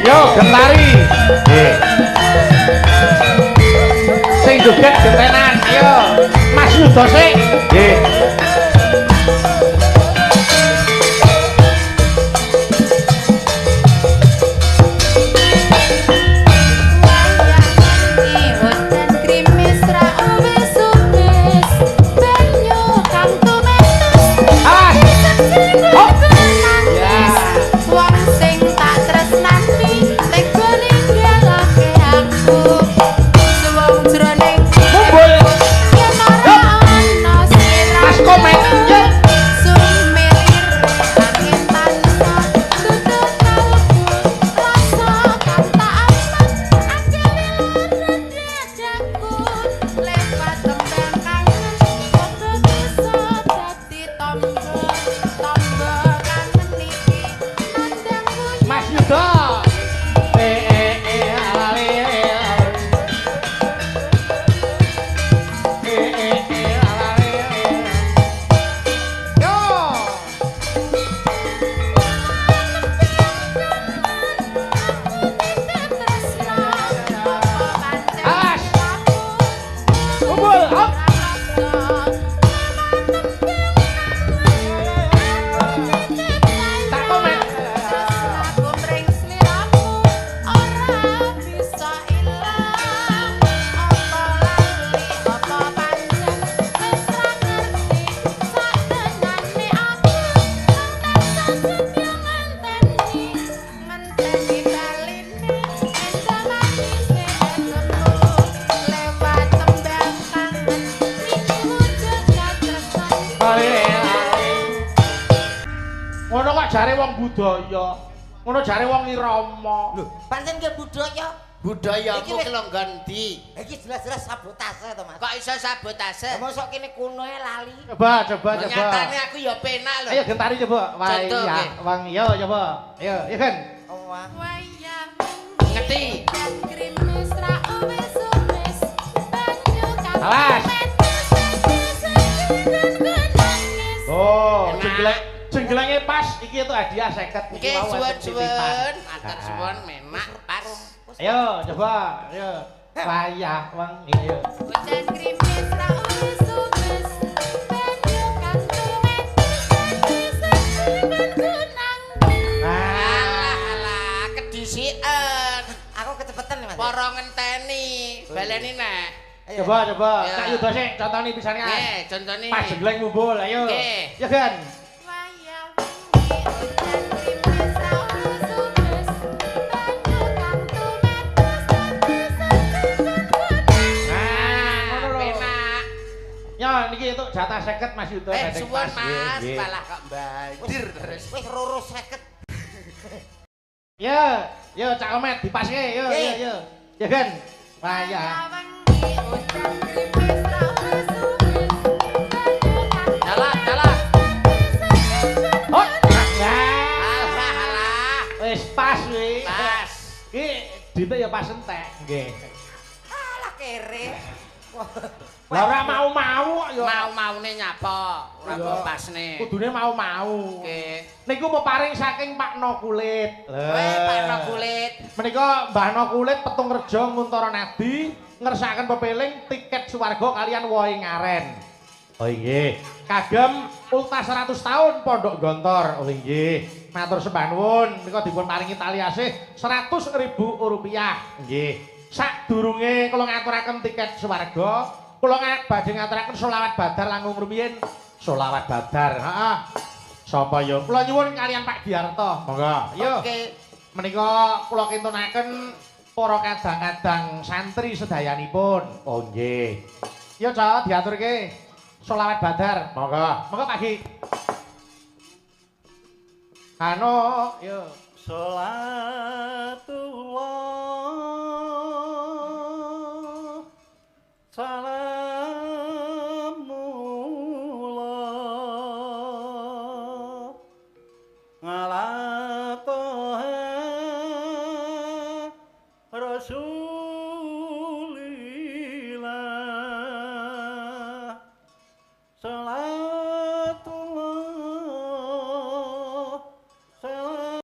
Yo gentari. Sing joget gentenan. Ayo. Mas Yudo sik. Nggih. Ngono kok jare wong budaya. Ngono jare wong irama. Lho, pancen ki budaya. Budaya Iki ku wis- ki lho ndi? Iki jelas-jelas sabotase to, Mas. Kok iso sabotase? Mosok kene kunoe lali. Coba. Nyatane aku ya penak lho. Ayo gentari coba. Wah Contoh, iya, nggih. Wang iya coba. Ayo, iya kan. Oh, wah. Ngerti? Awas. Oh, Enak. jengglenge pas iki itu hadiah 50 Oke, suwun-suwun, matur suwun, menak pas. Wis Ayo coba, ayo. Wayah wengi ayo. Udan krimis ra sumes banyu kang tumetes kan kunang. Alah, kedisian. Aku kecepetan nih, Mas. Para ngenteni, baleni nek. Ayo. Coba, Ya. Kak Yuda sih contoni pisane. Nggih, contone. Pas jengleng ngumpul, ayo. Nggih. Ya kan? Wayah wengi udan krimis ra sumes banyu kang tumetes kan kunang. Nah, ngono lho. Penak. Ya niki itu jatah 50 Mas Yuda. gandeng Suwun pas. Mas, Nggih. malah kok banjir terus. Wis roro 50. Ya, yo Cak Omet dipaske, yo, Nggih. yo. Ya kan? Wayah. Wengi udan krimis ra sumes banyu kang Jalan, jalan. Oh, Alah, alah. wis pas kuwi. Pas. Ki dite ya pas entek. Nggih. Alah kere. Lah ora mau-mau kok ya. Mau-maune nyapa, ora Iya. kok pasne. Kudune mau-mau. Oke. Niku peparing saking Pak No Kulit. Weh, Pak No Kulit. Menika Mbah No Kulit Petung Rejo Nguntara Nadi ngersakaken pepeling tiket swarga kalian wohe ngaren. Oh nggih. Kagem ulta 100 tahun Pondok Gontor. Oh nggih. Matur sembah nuwun menika dipun paringi tali asih 100.000 rupiah. Nggih. Sadurunge kula ngaturaken tiket swarga, kula badhe ngaturaken selawat badar langkung rumiyin. Selawat badar. Heeh. Sapa ya? Kula nyuwun kalian Pak Diarto. Monggo. Yo. Oke. Menika kula kintunaken para kadang-kadang santri sedayanipun. Oh nggih. Ya Cak, diaturke selawat badar. Monggo. Monggo Pak Ki. Anu, yo. Sholatu